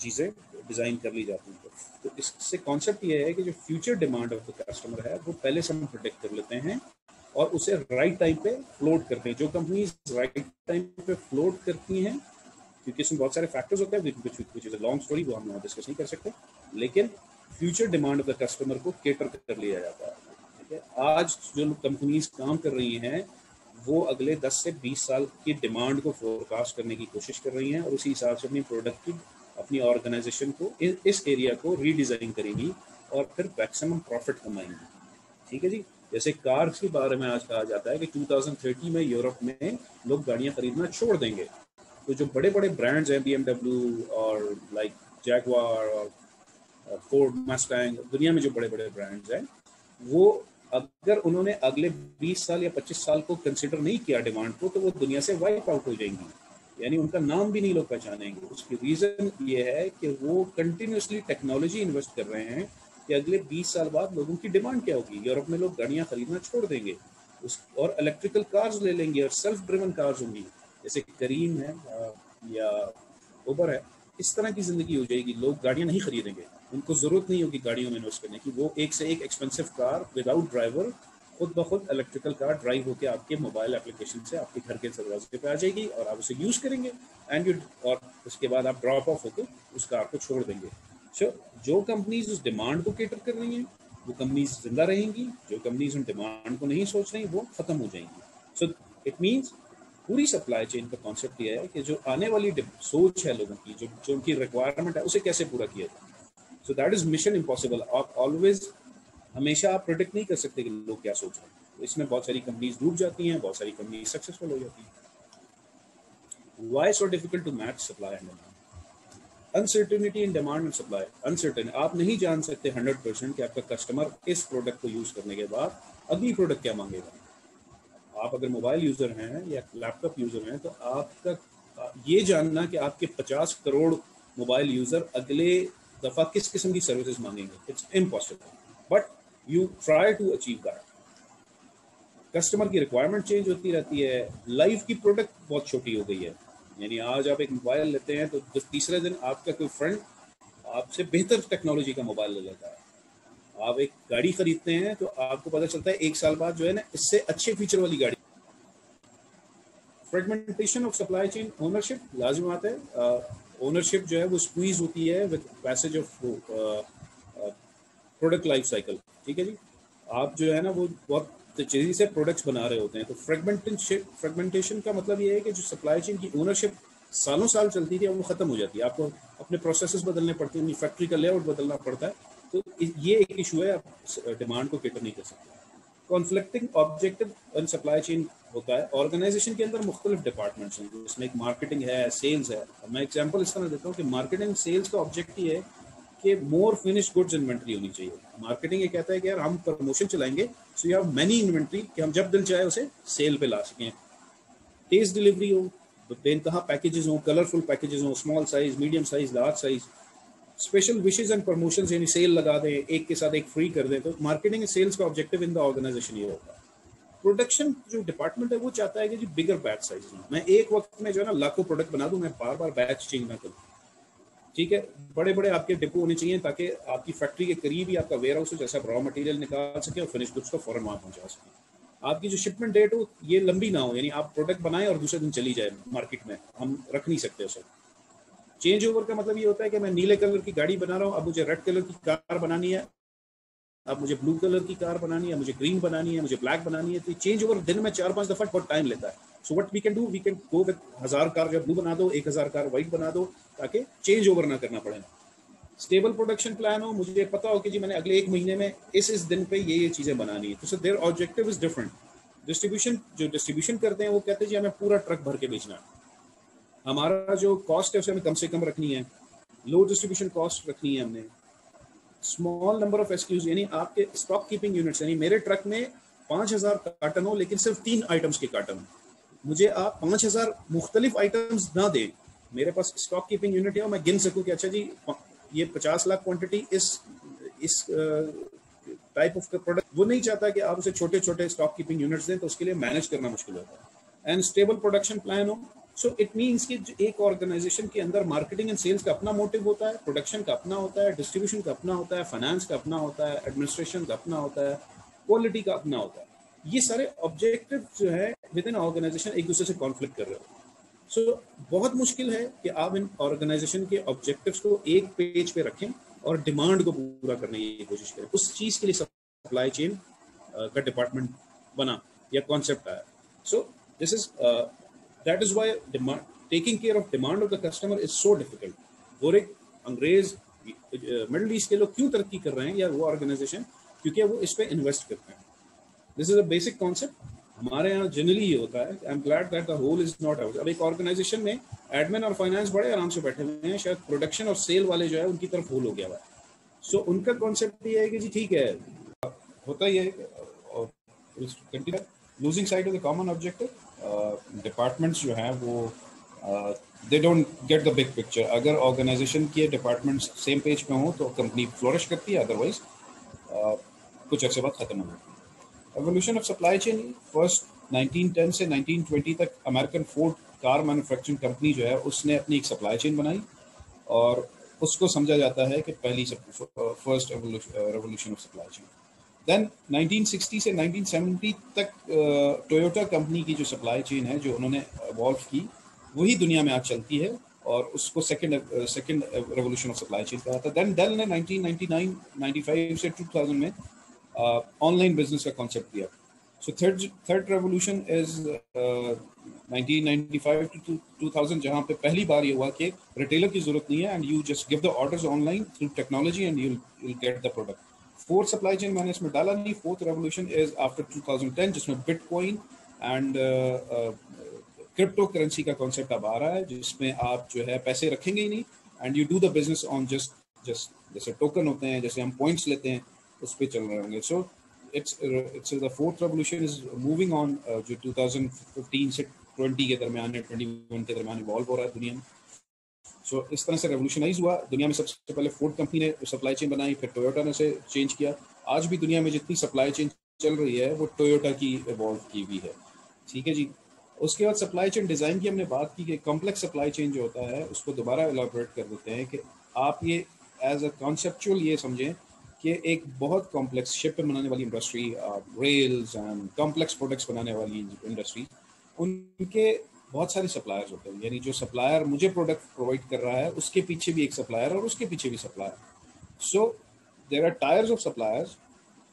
A: चीज़ें डिज़ाइन कर ली जाती हैं। तो इससे कॉन्सेप्ट ये है कि जो future demand of the customer है वो पहले से हम प्रोटेक्ट कर लेते हैं और उसे राइट टाइम पे फ्लोट करते हैं। जो कंपनीज राइट टाइम पे फ्लोट करती हैं, क्योंकि इसमें बहुत सारे फैक्टर्स होते हैं which is a long story, वो हम यहाँ डिस्कस नहीं कर सकते, लेकिन future demand of the customer को केटर कर लिया जाता है, ठीक है। आज जो कंपनीज काम कर रही हैं वो अगले 10 से 20 साल की डिमांड को फोरकास्ट करने की कोशिश कर रही हैं और उसी हिसाब से अपनी प्रोडक्ट की, अपनी ऑर्गेनाइजेशन को, इस एरिया को रीडिज़ाइन करेंगी और फिर मैक्सिमम प्रॉफिट कमाएंगी, ठीक है जी। जैसे कार्स के बारे में आज कहा जाता है कि 2030 में यूरोप में लोग गाड़ियां खरीदना छोड़ देंगे। तो जो बड़े बड़े ब्रांड्स हैं, BMW और लाइक जैगवार और फोर्ड मस्टैंग, दुनिया में जो बड़े बड़े ब्रांड्स हैं, वो अगर उन्होंने अगले 20 साल या 25 साल को कंसिडर नहीं किया डिमांड को, तो वो दुनिया से वाइप आउट हो जाएंगी, यानी उनका नाम भी नहीं लोग पहचानेंगे। उसकी रीज़न ये है कि वो कंटिन्यूसली टेक्नोलॉजी इन्वेस्ट कर रहे हैं कि अगले 20 साल बाद लोगों की डिमांड क्या होगी। यूरोप में लोग गाड़ियाँ खरीदना छोड़ देंगे और इलेक्ट्रिकल कार्स ले लेंगे और सेल्फ ड्रिवन कार्स होंगी, जैसे करीम है या उबर है। इस तरह की ज़िंदगी हो जाएगी, लोग गाड़ियाँ नहीं खरीदेंगे, उनको ज़रूरत नहीं होगी गाड़ियों में इन्वेस्ट करने की। वो एक से एक एक्सपेंसिव कार विदाउट ड्राइवर, खुद ब खुद इलेक्ट्रिकल कार ड्राइव होकर आपके मोबाइल एप्लीकेशन से आपके घर के दरवाजे पे आ जाएगी और आप उसे यूज़ करेंगे और उसके बाद आप ड्रॉप ऑफ होकर उस कार को छोड़ देंगे। सो जो कंपनीज उस डिमांड को केटर कर रही हैं वो कंपनीज जिंदा रहेंगी, जो कंपनीज उन डिमांड को नहीं सोच रही वो खत्म हो जाएंगी। सो इट मीन्स पूरी सप्लाई चेन का कॉन्सेप्ट ये है कि जो आने वाली सोच है लोगों की, जो उनकी रिक्वायरमेंट है, उसे कैसे पूरा किया जाए। So that is mission impossible. आप ऑलवेज, हमेशा आप प्रोडिक्ट नहीं कर सकते कि लोग क्या सोच रहे हैं। तो इसमें बहुत सारी कंपनीज डूब जाती हैं, बहुत सारी कंपनीज सक्सेसफुल हो जाती हैं। Why so difficult to match supply and demand? Uncertainty in demand and supply. Uncertain, आप नहीं जान सकते 100% कि आपका कस्टमर इस प्रोडक्ट को यूज करने के बाद अगली प्रोडक्ट क्या मांगेगा। आप अगर मोबाइल यूजर हैं या लैपटॉप यूजर हैं, तो आपका ये जानना कि आपके 50 करोड़ मोबाइल यूजर अगले दफा किस किस्म की सर्विसेज मांगेंगे, it's impossible, but you try to achieve that. Customer की रिक्वायरमेंट चेंज होती रहती है, लाइफ की प्रोडक्ट बहुत छोटी हो गई है। यानी आज आप एक मोबाइल लेते हैं तो तीसरे दिन आपका कोई फ्रेंड आपसे बेहतर टेक्नोलॉजी का मोबाइल ले लेता है। आप एक गाड़ी खरीदते हैं तो आपको पता चलता है 1 साल बाद जो है ना इससे अच्छे फीचर वाली गाड़ी। Fragmentation of supply chain ownership लाजिम आता है। ओनरशिप जो है वो स्क्वीज होती है with passage of product life cycle. ठीक है जी, आप जो है ना वो बहुत तेजी से प्रोडक्ट्स बना रहे होते हैं। तो फ्रेगमेंटेशन का मतलब ये है कि जो सप्लाई चेन की ओनरशिप सालों साल चलती थी वो खत्म हो जाती है। आपको अपने प्रोसेसेस बदलने पड़ते हैं, अपनी फैक्ट्री का लेआउट बदलना पड़ता है। तो ये एक इशू है, आप डिमांड को केटर नहीं कर सकते। कॉन्फ्लिक्टिंग ऑब्जेक्टिव इन सप्लाई चेन होता है। ऑर्गेनाइजेशन के अंदर मुख्तलिफ डिपार्टमेंट्स हैं, जिसमें एक मार्केटिंग है, सेल्स है। मैं एग्जांपल इस तरह देता हूँ कि मार्केटिंग सेल्स का ऑब्जेक्ट ये है कि मोर फिनिश्ड गुड्स इन्वेंट्री होनी चाहिए। मार्केटिंग ये कहता है कि यार हम प्रमोशन चलाएंगे so you have many inventory कि हम जब दिल चाहे उसे सेल पे ला सकें। टेस्ट डिलीवरी हो, बेनतहा पैकेजेस हो, कलरफुल पैकेजेस हो, small size, medium size, large size. Special wishes and promotions यानी सेल लगा दें, एक के साथ एक फ्री कर दें। तो मार्केटिंग एंड सेल्स का ऑब्जेक्टिव इन द ऑर्गेनाइजेशन ये होता है। प्रोडक्शन जो डिपार्टमेंट है वो चाहता है कि जी बिगर बैच साइज हो, मैं एक वक्त में जो है ना लाखों प्रोडक्ट बना दूं, मैं बार बार बैच चेंज ना करूं। ठीक है, बड़े बड़े आपके डिपो होने चाहिए ताकि आपकी फैक्ट्री के करीब ही आपका वेयर हाउस हो, जैसे आप रॉ मटेरियल निकाल सके और फिनिश गुड्स को फौरन वहां पहुंचा सके। आपकी जो शिपमेंट डेट हो ये लंबी ना हो, यानी आप प्रोडक्ट बनाएं और दूसरे दिन चली जाए मार्केट में, हम रख नहीं सकते उसे। चेंज ओवर का मतलब ये होता है कि मैं नीले कलर की गाड़ी बना रहा हूँ, अब मुझे रेड कलर की कार बनानी है, अब मुझे ब्लू कलर की कार बनानी है, मुझे ग्रीन बनानी है, मुझे ब्लैक बनानी है। तो चेंज ओवर दिन में 4-5 दफा बहुत टाइम लेता है। So what we can do, we can go with 1000 car जो ब्लू बना दो, 1000 कार व्हाइट बना दो, ताकि चेंज ओवर ना करना पड़े। स्टेबल प्रोडक्शन प्लान हो, मुझे पता हो कि जी मैंने अगले 1 महीने में इस दिन पे ये चीजें बनानी है। तो sir there objective is different. Distribution करते हैं वो कहते हैं जी हमें पूरा ट्रक भर के बेचना है, हमारा जो कॉस्ट है उसे हमें कम से कम रखनी है, लो डिस्ट्रीब्यूशन कॉस्ट रखनी है हमने। स्मॉल नंबर ऑफ एसक्यूज यानी आपके स्टॉक कीपिंग यूनिट्स, यानी मेरे ट्रक में 5000 कार्टन हो लेकिन सिर्फ 3 आइटम्स के कार्टन, मुझे आप 5000 मुख्तलिफ आइटम्स ना दें। मेरे पास स्टॉक कीपिंग यूनिट है और मैं गिन सकूं कि अच्छा जी ये 50 लाख क्वांटिटी इस टाइप ऑफ प्रोडक्ट। वो नहीं चाहता कि आप उसे छोटे छोटे स्टॉक कीपिंग यूनिट्स दें, तो उसके लिए मैनेज करना मुश्किल होता है। एंड स्टेबल प्रोडक्शन प्लान हो, सो इट मीन्स कि एक ऑर्गेनाइजेशन के अंदर मार्केटिंग एंड सेल्स का अपना मोटिव होता है, प्रोडक्शन का अपना होता है, डिस्ट्रीब्यूशन का अपना होता है, फाइनेंस का अपना होता है, एडमिनिस्ट्रेशन का अपना होता है, क्वालिटी का अपना होता है। ये सारे ऑब्जेक्टिव जो है विद इन ऑर्गेनाइजेशन एक दूसरे से कॉन्फ्लिक्ट कर रहे हो। सो बहुत मुश्किल है कि आप इन ऑर्गेनाइजेशन के ऑब्जेक्टिव्स को एक पेज पे रखें और डिमांड को पूरा करने की कोशिश करें। उस चीज के लिए सप्लाई चेन का डिपार्टमेंट बना या कॉन्सेप्ट आया। सो this is that is why taking care of demand of the customer is so difficult. गोरे अंग्रेज मिडिल ईस्ट के लोग क्यों तरक्की कर रहे हैं या वो ऑर्गेनाइजेशन, क्योंकि वो इस पे इन्वेस्ट करते हैं। This is a basic concept. हमारे यहाँ जनरली ये होता है। I am glad that the whole is not out. अब एक ऑर्गेनाइजेशन में एडमिन और फाइनेंस बड़े आराम से बैठे हुए हैं, शायद प्रोडक्शन और सेल वाले जो है उनकी तरफ होल हो गया हुआ है। सो उनका कॉन्सेप्ट ये है कि जी ठीक है, होता ही है और losing side of the common objective. Departments जो हैं वो they don't get the big picture. अगर ऑर्गेनाइजेशन के डिपार्टमेंट्स सेम पेज पे हों तो कंपनी फ्लोरिश करती है, अदरवाइज कुछ अर्से बाद खत्म हो जाती है। Evolution of supply chain, first 1910 से 1920 तक American Ford car manufacturing company जो है उसने अपनी एक सप्लाई चेन बनाई और उसको समझा जाता है कि पहली first revolution of supply chain. Then 1960 से 1970 तक टोयोटा कंपनी की जो सप्लाई चेन है जो उन्होंने इवॉल्व की, वही दुनिया में आज चलती है और उसको second revolution of supply chain कहा था। देन डेल ने 1995 से 2000 में ऑनलाइन बिजनेस का कॉन्सेप्ट दिया। So third revolution is 1995 to 2000, जहां पे पहली बार ये हुआ कि रिटेलर की जरूरत नहीं है and you just give the orders online through technology and you will get the product. Fourth supply chain मैंने इसमें डाला नहीं। फोर्थ रेवोल्यूशन इज आफ्टर 2010, जिसमें बिटकॉइन एंड क्रिप्टो करेंसी का कॉन्सेप्ट अब आ रहा है, जिसमें आप जो है पैसे रखेंगे ही नहीं and you do the business on just जैसे टोकन होते हैं, जैसे हम पॉइंट्स लेते हैं उस पर चल रहे होंगे। So it's the fourth revolution is moving on, जो 2015 से 20 के दरमियान है, 21 के दरमियान इवॉल्व हो रहा है दुनिया में। सो इस तरह से रेवोल्यूशनाइज हुआ दुनिया में। सबसे पहले फोर्ड कंपनी ने सप्लाई चेन बनाई, फिर टोयोटा ने उसे चेंज किया। आज भी दुनिया में जितनी सप्लाई चेन चल रही है वो टोयोटा की इवॉल्व की हुई है, ठीक है जी। उसके बाद सप्लाई चेन डिज़ाइन की हमने बात की कि कॉम्प्लेक्स सप्लाई चेन जो होता है उसको दोबारा एलाबोरेट कर देते हैं कि आप ये एज अ कॉन्सेप्चुअल ये समझें कि एक बहुत कॉम्प्लेक्स शिप बनाने वाली industry, rails and complex products बनाने वाली इंडस्ट्री, उनके बहुत सारे सप्लायर्स होते हैं। यानी जो सप्लायर मुझे प्रोडक्ट प्रोवाइड कर रहा है उसके पीछे भी एक सप्लायर और उसके पीछे भी supplier. So there are tiers of suppliers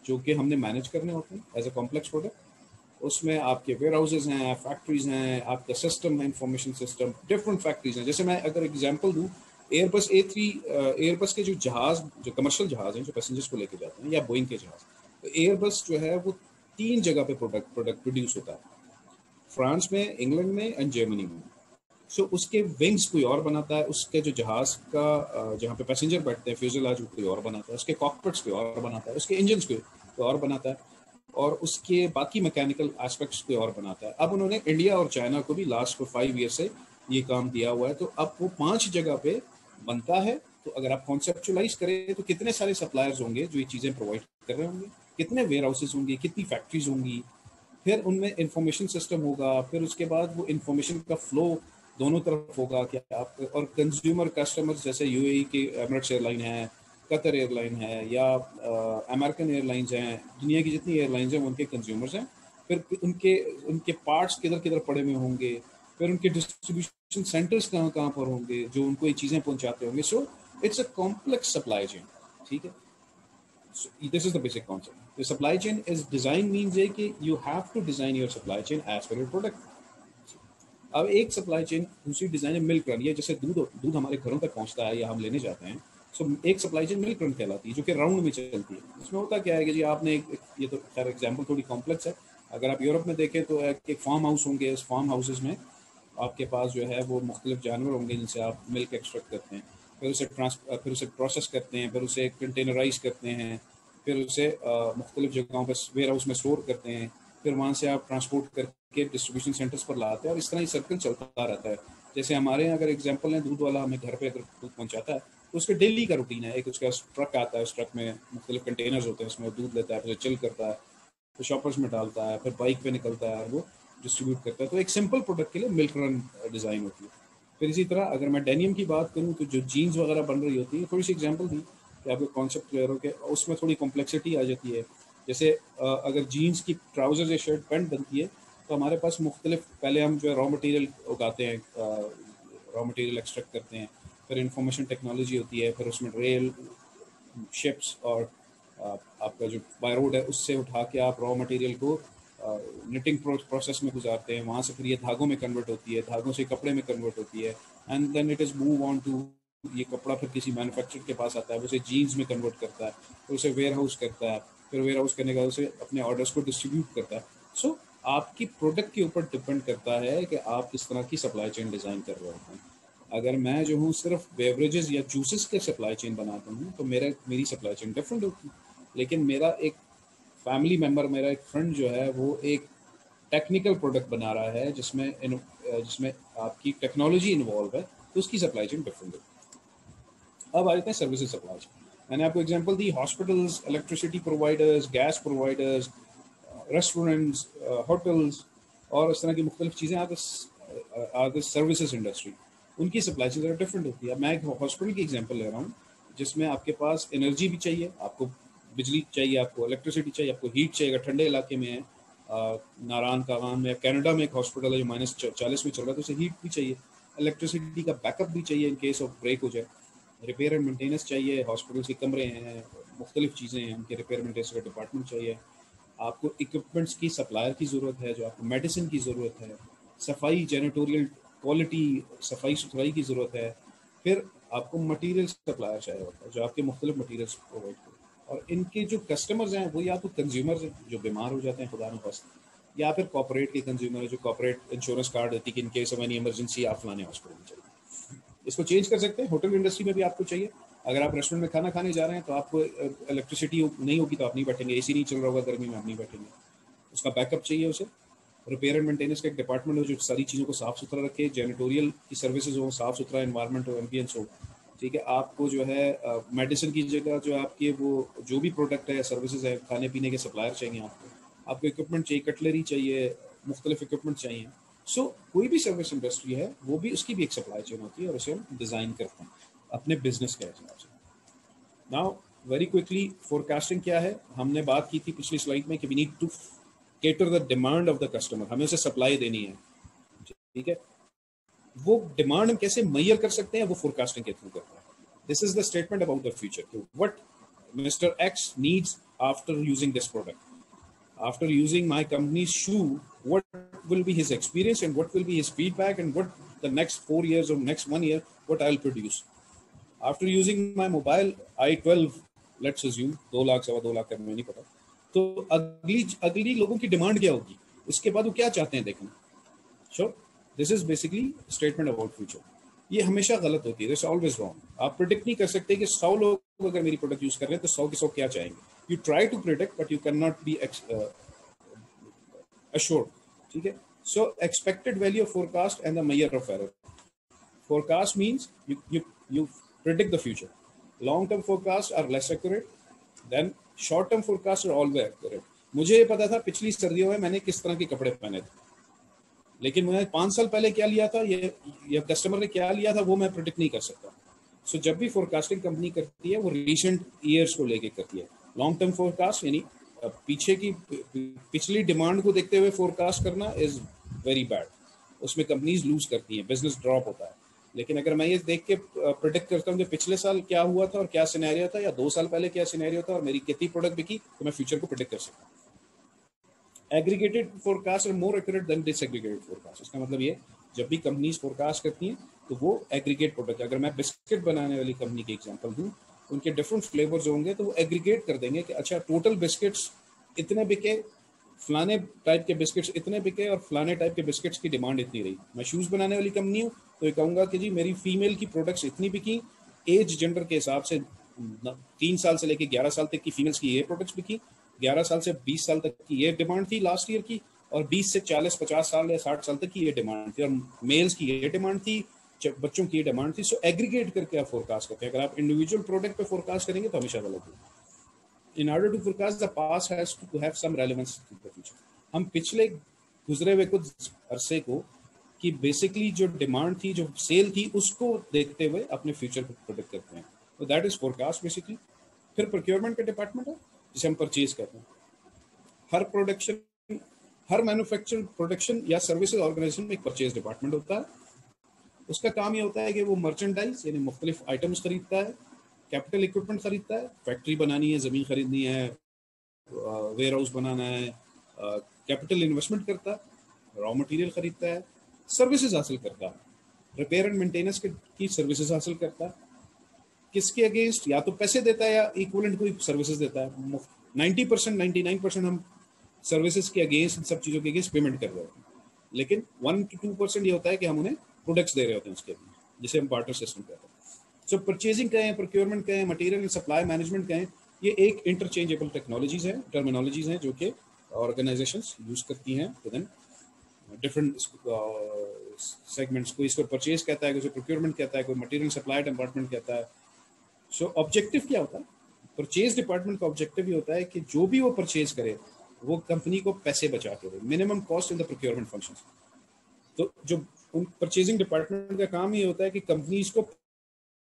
A: जो कि हमने मैनेज करने होते हैं एज अ कॉम्प्लेक्स प्रोडक्ट। उसमें आपके वेयर हाउसेज हैं, फैक्ट्रीज हैं, आपका सिस्टम है, इंफॉर्मेशन सिस्टम, डिफरेंट फैक्ट्रीज हैं। जैसे मैं अगर एग्जांपल दूं, एयरबस A3, एयरबस के जो जहाज, जो कमर्शियल जहाज हैं जो पैसेंजर्स को लेके जाते हैं, या बोइंग के जहाज, तो एयरबस जो है वो 3 जगह पे प्रोडक्ट प्रोड्यूस होता है, फ्रांस में, इंग्लैंड में एंड जर्मनी में। सो उसके विंग्स कोई और बनाता है, उसके जो जहाज का जहाँ पे पैसेंजर बैठते हैं फ्यूजलाज वो कोई और बनाता है, उसके कॉकपिट्स कोई और बनाता है, उसके इंजन कोई और बनाता है, और उसके बाकी मैकेनिकल एस्पेक्ट्स कोई और बनाता है। अब उन्होंने इंडिया और चाइना को भी लास्ट को 5 ईयर से ये काम दिया हुआ है, तो अब वो 5 जगह पे बनता है। तो अगर आप कॉन्सेप्चुलाइज करें तो कितने सारे सप्लायर्स होंगे जो ये चीज़ें प्रोवाइड कर रहे होंगे, कितने वेयर हाउसेज होंगे, कितनी फैक्ट्रीज होंगी, फिर उनमें इंफॉर्मेशन सिस्टम होगा, फिर उसके बाद वो इंफॉर्मेशन का फ्लो दोनों तरफ होगा कि आप और कंज्यूमर कस्टमर्स, जैसे यूएई की एमिरेट्स एयरलाइन है, कतर एयरलाइन है, या अमेरिकन एयरलाइंस हैं, दुनिया की जितनी एयरलाइंस हैं उनके कंज्यूमर्स हैं। फिर उनके उनके पार्ट्स किधर किधर पड़े हुए होंगे, फिर उनके डिस्ट्रीब्यूशन सेंटर्स कहाँ कहाँ पर होंगे जो उनको ये चीज़ें पहुँचाते होंगे। So it's a complex supply chain, ठीक है। So this is the basic concept. The supply chain is design means है कि you have to design your supply chain as per your product. अब एक सप्लाई चेन दूसरी design है milk run, ये जैसे दूध दूध हमारे घरों तक पहुंचता है या हम लेने जाते हैं। सो एक सप्लाई चेन मिल्क रन कहलाती है जो कि राउंड में चलती है। इसमें होता क्या है कि जी आपने ये तो खैर एग्जाम्पल थोड़ी कॉम्प्लेक्स है। अगर आप यूरोप में देखें तो एक फार्म हाउस होंगे, उस फार्म हाउसेज में आपके पास जो है वो मुख्तलिफ जानवर होंगे जिनसे आप मिल्क एक्सट्रैक्ट करते हैं, फिर उसे प्रोसेस करते हैं, फिर उसे कंटेनराइज करते हैं, फिर उसे मुख्तलिफ जगहों पर वेयर हाउस में स्टोर करते हैं, फिर वहाँ से आप ट्रांसपोर्ट करके डिस्ट्रीब्यूशन सेंटर्स पर लाते हैं, और इस तरह ही सर्कल चलता रहता है। जैसे हमारे यहाँ अगर एग्जांपल है, दूध वाला हमें घर पे अगर दूध पहुँचाता है तो उसका डेली का रूटीन है। एक उसका ट्रक आता है, उस ट्रक में मुख्तलिफ कंटेनर्स होते हैं, उसमें दूध लेता है, फिर चिल करता है, फिर शॉपर्स में डालता है, फिर बाइक पे निकलता है और वो डिस्ट्रीब्यूट करता है। तो एक सिंपल प्रोडक्ट के लिए मिल्क रन डिज़ाइन होती है। फिर इसी तरह अगर मैं डेनियम की बात करूँ तो जो जीन्स वगैरह बन रही होती है, थोड़ी सी एग्जांपल दी कि आपको कॉन्सेप्ट क्लियर हो के उसमें थोड़ी कॉम्प्लेक्सिटी आ जाती है। जैसे अगर जीन्स की ट्राउज़र या शर्ट पैंट बनती है तो हमारे पास मुख्तलिफ, पहले हम जो है रॉ मटेरियल उगाते हैं, रॉ मटेरियल एक्सट्रैक्ट करते हैं, फिर इंफॉर्मेशन टेक्नोलॉजी होती है, फिर उसमें रेल, शिप्स और आपका जो बाय रोड है उससे उठा के आप रॉ मटेरियल को निटिंग प्रोसेस में गुजारते हैं, वहाँ से फिर ये धागों में कन्वर्ट होती है, धागों से कपड़े में कन्वर्ट होती है, and then it is move on to, ये कपड़ा फिर किसी मैन्युफैक्चरर के पास आता है, वो उसे जीन्स में कन्वर्ट करता है, फिर उसे वेयर हाउस करता है, फिर वेयर हाउस करने के बाद उसे अपने ऑर्डर्स को डिस्ट्रीब्यूट करता है। सो आपकी प्रोडक्ट के ऊपर डिपेंड करता है कि आप किस तरह की सप्लाई चेन डिज़ाइन कर रहे हैं। अगर मैं जो हूँ सिर्फ बेवरेजेस या जूसेस के सप्लाई चेन बनाता हूँ तो मेरी सप्लाई चेन डिफरेंट होती है। लेकिन मेरा एक फैमिली मेम्बर, मेरा एक फ्रेंड जो है वो एक टेक्निकल प्रोडक्ट बना रहा है जिसमें आपकी टेक्नोलॉजी इन्वॉल्व है, तो उसकी सप्लाई चेन डिफरेंट होती है। अब आ जाते हैं सर्विसेज सप्लाई चेन। मैंने आपको एग्जांपल दी hospitals, electricity providers, gas providers, restaurants, hotels और इस तरह की मुख्तलिफ चीज़ें आर द सर्विसेज इंडस्ट्री, उनकी सप्लाई चेन ज़रा डिफरेंट होती है। मैं एक हॉस्पिटल की एग्जांपल ले रहा हूँ जिसमें आपके पास एनर्जी भी चाहिए, आपको बिजली चाहिए, आपको इलेक्ट्रिसिटी चाहिए, आपको हीट चाहिए। अगर ठंडे इलाके में है, नारान कागान में, कनाडा में एक हॉस्पिटल है जो -40 में चल रहा है, तो उसे हीट भी चाहिए, इलेक्ट्रिसिटी का बैकअप भी चाहिए इन केस ऑफ ब्रेक हो जाए, रिपेयर एंड मेंटेनेंस चाहिए, हॉस्पिटल के कमरे हैं, मुख्तलिफ चीज़ें हैं, उनके रिपेयर मेंटेनेंस का डिपार्टमेंट चाहिए, आपको इक्विपमेंट्स की सप्लायर की ज़रूरत है, जो आपको मेडिसिन की ज़रूरत है, सफाई जेनेटोरियल क्वालिटी, सफाई सुथराई की ज़रूरत है, फिर आपको मटेरियल सप्लायर चाहिए होता है जो आपके मुख्तलिफ मटीरियल्स प्रोवाइड करे। और इनके जो कस्टमर्स हैं वो या तो कंज्यूमर्स हैं जो बीमार हो जाते हैं खुदा न खास्ता, या फिर कॉर्पोरेट के कंज्यूमर है जो कॉर्पोरेट इंश्योरेंस कार्ड देती है कि in case of any emergency आप फलाने हॉस्पिटल में चाहिए। इसको चेंज कर सकते हैं, होटल इंडस्ट्री में भी आपको चाहिए। अगर आप रेस्टोरेंट में खाना खाने जा रहे हैं तो आपको इलेक्ट्रिसिटी नहीं होगी तो आप नहीं बैठेंगे, एसी नहीं चल रहा होगा गर्मी में, आप नहीं बैठेंगे, उसका बैकअप चाहिए उसे। रिपेयर एंड मेंटेनेंस का एक डिपार्टमेंट हो जो सारी चीज़ों को साफ सुथरा रखे, जेनेटोरियल की सर्विसेज हो, साफ सुथरा एनवायरनमेंट हो, एम्बियंस हो, ठीक है, आपको जो है मेडिसिन की जगह जो आपके वो जो भी प्रोडक्ट है, सर्विसेज है, खाने पीने के सप्लायर चाहिए आपको इक्विपमेंट चाहिए, कटलरी चाहिए, मुख्तलिफ इक्विपमेंट चाहिए। सो कोई भी सर्विस इंडस्ट्री है वो भी, उसकी भी एक सप्लाई चेन होती है और उसे हम डिज़ाइन करते हैं अपने बिजनेस के हिसाब से। नाउ वेरी क्विकली, फोरकास्टिंग क्या है? हमने बात की थी पिछली स्लाइड में कि we need to cater the demand of the customer, हमें उसे सप्लाई देनी है, ठीक है। वो डिमांड हम कैसे मैयर कर सकते हैं? वो फोरकास्टिंग के थ्रू करते हैं। This is the statement about the future, what mister x needs after using this product, after using my company's shoe, what will be his experience and what will be his feedback and what the next 4 years or next 1 year what I'll produce. After using my mobile i12, let's assume 2 lakh 2.25 lakh का, मैं नहीं पता, तो अगली लोगों की demand क्या होगी, उसके बाद वो क्या चाहते हैं देखना। सो this is basically statement about future. ये हमेशा गलत होती है, दिस ऑलवेज रॉन्ग। आप प्रिडिक्ट नहीं कर सकते कि 100 लोग अगर मेरी प्रोडक्ट यूज कर रहे हैं तो 100 के 100 क्या चाहेंगे। You try to predict but you can not be assured, ठीक है। So expected value of forecast and the measure of error. Forecast means you predict the future. Long term forecasts are less accurate than short term forecasts are always accurate. मुझे ये पता था पिछली सर्दियों में मैंने किस तरह के कपड़े पहने थे, लेकिन मैंने 5 साल पहले क्या लिया था, ये कस्टमर ने क्या लिया था, वो मैं प्रिडिक्ट नहीं कर सकता। सो जब भी फोरकास्टिंग कंपनी करती है वो रिसेंट ईयर्स को लेके करती है। लॉन्ग टर्म फोरकास्ट यानी पिछली डिमांड को देखते हुए फोरकास्ट करना इज वेरी बैड, उसमें कंपनीज लूज करती हैं, बिजनेस ड्रॉप होता है। लेकिन अगर मैं ये देख के प्रिडिक्ट करता हूँ कि पिछले साल क्या हुआ था और क्या सिनेरियो था, या 2 साल पहले क्या सिनेरियो था और मेरी कितनी प्रोडक्ट बिकी, तो मैं फ्यूचर को प्रिडिक्ट कर सकता हूँ। Aggregated forecast are more accurate than disaggregated forecast. इसका मतलब ये, जब भी कंपनीज फोरकास्ट करती हैं तो वो एग्रीगेट प्रोडक्ट, अगर मैं बिस्किट बनाने वाली कंपनी की एग्जांपल दूं, उनके डिफरेंट फ्लेवर्स होंगे तो वो एग्रीगेट कर देंगे कि अच्छा टोटल बिस्किट्स इतने बिके, फलाने टाइप के बिस्किट्स इतने बिके और फलाने टाइप के बिस्किट्स की डिमांड इतनी रही। मैं शूज़ बनाने वाली कंपनी हूँ तो ये कहूँगा कि जी मेरी फीमेल की प्रोडक्ट्स इतनी बिकी, एज जेंडर के हिसाब से 3 साल से लेकर 11 साल तक की फीमेल्स की ये प्रोडक्ट्स बिकी, 11 साल से 20 साल तक की ये डिमांड थी लास्ट ईयर की, और 20 से 40 50 साल या 60 साल तक की ये डिमांड थी, और मेल्स की ये डिमांड थी, बच्चों की ये डिमांड थी। सो एग्रीगेट करके आप फोरकास्ट करते हैं। अगर आप इंडिविजुअल प्रोडक्ट पे फोरकास्ट करेंगे तो हमेशा गलत होगा। In order to forecast, the past has to have some relevance to the future. हम पिछले गुजरे हुए कुछ अरसे को कि बेसिकली जो डिमांड थी, जो सेल थी, उसको देखते हुए अपने फ्यूचर को प्रोडिक्ट करते हैं। तो दैट इज फोरकास्ट बेसिकली। फिर प्रोक्योरमेंट का डिपार्टमेंट है जिसे हम परचेज कहते हैं। हर मैन्युफैक्चर प्रोडक्शन या सर्विसेज ऑर्गेनाइजेशन में एक परचेज डिपार्टमेंट होता है। उसका काम ये होता है कि वो मर्चेंडाइज यानी मुख्तलिफ आइटम्स खरीदता है, कैपिटल इक्विपमेंट खरीदता है, फैक्ट्री बनानी है, ज़मीन खरीदनी है, वेयर हाउस बनाना है, कैपिटल इन्वेस्टमेंट करता है, रॉ मटेरियल खरीदता है, सर्विसेज हासिल करता है, रिपेयर एंड मेंटेनेंस की सर्विसेज हासिल करता है। किसके अगेंस्ट? या तो पैसे देता है या इक्विवेलेंट कोई सर्विसेज देता है। 90% 99% हम सर्विसेज के अगेंस्ट, इन सब चीज़ों के अगेंस्ट पेमेंट कर रहे होते हैं, लेकिन 1 to 2% ये होता है कि हम उन्हें प्रोडक्ट्स दे रहे होते हैं उसके लिए, जिसे हम बार्टर सिस्टम कहते हैं। सो परचेजिंग कहें, प्रोक्योरमेंट कहें, मटेरियल एंड सप्लाई मैनेजमेंट कहें, ये एक इंटरचेंजेबल टेक्नोलॉजीज हैं, टर्मिनोलॉजीज हैं जो कि ऑर्गेनाइजेशंस यूज करती हैं विद इन डिफरेंट सेगमेंट्स। कोई इसको परचेज कहता है, कोई प्रोक्योरमेंट कहता है, कोई मटेरियल सप्लाई डिपार्टमेंट कहता है। सो ऑब्जेक्टिव क्या होता है? परचेज डिपार्टमेंट का ऑब्जेक्टिव ये होता है कि जो भी वो परचेज करे वो कंपनी को पैसे बचा के दे, minimum cost in the procurement functions. तो जो परचेजिंग डिपार्टमेंट का काम ये होता है कि कंपनीज को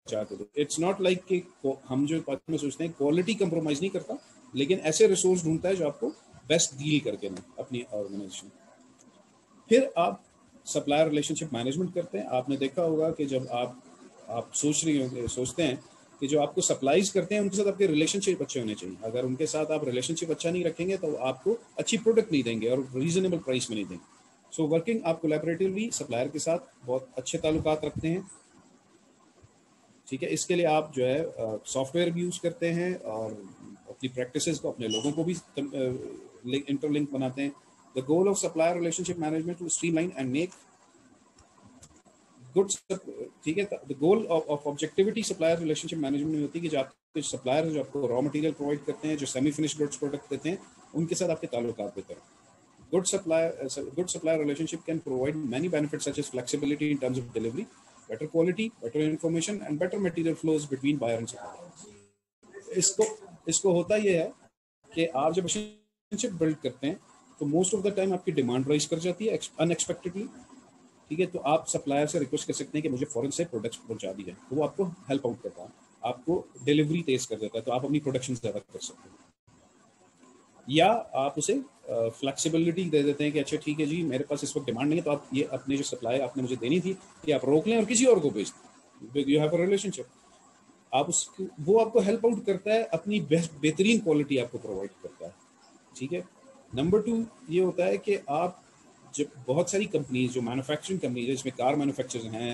A: चाहते थे। इट्स नॉट लाइक कि हम जो बात में सोचते हैं क्वालिटी कंप्रोमाइज नहीं करता, लेकिन ऐसे रिसोर्स ढूंढता है जो आपको बेस्ट डील करके दें अपनी ऑर्गेनाइजेशन। फिर आप सप्लायर रिलेशनशिप मैनेजमेंट करते हैं। आपने देखा होगा कि जब आप सोचते हैं कि जो आपको सप्लाईज करते हैं उनके साथ आपके रिलेशनशिप अच्छे होने चाहिए। अगर उनके साथ आप रिलेशनशिप अच्छा नहीं रखेंगे तो आपको अच्छी प्रोडक्ट नहीं देंगे और रीजनेबल प्राइस में नहीं देंगे। सो वर्किंग आप कोलैबोरेटिवली सप्लायर के साथ बहुत अच्छे ताल्लुकात रखते हैं, ठीक है। इसके लिए आप जो है सॉफ्टवेयर भी यूज़ करते हैं और अपनी प्रैक्टिसेस को, अपने लोगों को भी इंटरलिंक बनाते हैं। The goal of supplier relationship management to streamline and make good, ठीक है। The goal of objectivity supplier relationship management में होती है कि जो आपके सप्लायर जो आपको रॉ मटेरियल प्रोवाइड करते हैं, जो सेमी फिनिश्ड गुड्स प्रोडक्ट देते हैं, उनके साथ आपके ताल्लुकात बेहतर हैं। Good supplier relationship can provide many benefits such as flexibility in terms of delivery. better quality, better information and better material flows between buyer and supplier. इसको होता ये है कि आप जब रिलेशनशिप बिल्ड करते हैं तो मोस्ट ऑफ द टाइम आपकी डिमांड राइज कर जाती है अनएक्सपेक्टेडली, ठीक है। तो आप सप्लायर से रिक्वेस्ट कर सकते हैं कि मुझे फॉरेन से प्रोडक्ट्स पहुंचा दी जाए, तो वो आपको हेल्प आउट करता है, आपको डिलीवरी तेज कर देता है, तो आप अपनी प्रोडक्शन ज़्यादा कर सकते हैं। या आप उसे फ्लेक्सिबिलिटी दे देते हैं कि अच्छा ठीक है जी, मेरे पास इस वक्त डिमांड नहीं है, तो आप ये अपने जो सप्लाई आपने मुझे देनी थी कि आप रोक लें और किसी और को भेज दें, यू हैव अ रिलेशनशिप। आप उसको, वो आपको हेल्प आउट करता है, अपनी बेहतरीन क्वालिटी आपको प्रोवाइड करता है, ठीक है। नंबर 2 ये होता है कि आप जब बहुत सारी कंपनीज जो मैन्युफैक्चरिंग कंपनीज है, जिसमें कार मैन्युफैक्चरर्स हैं,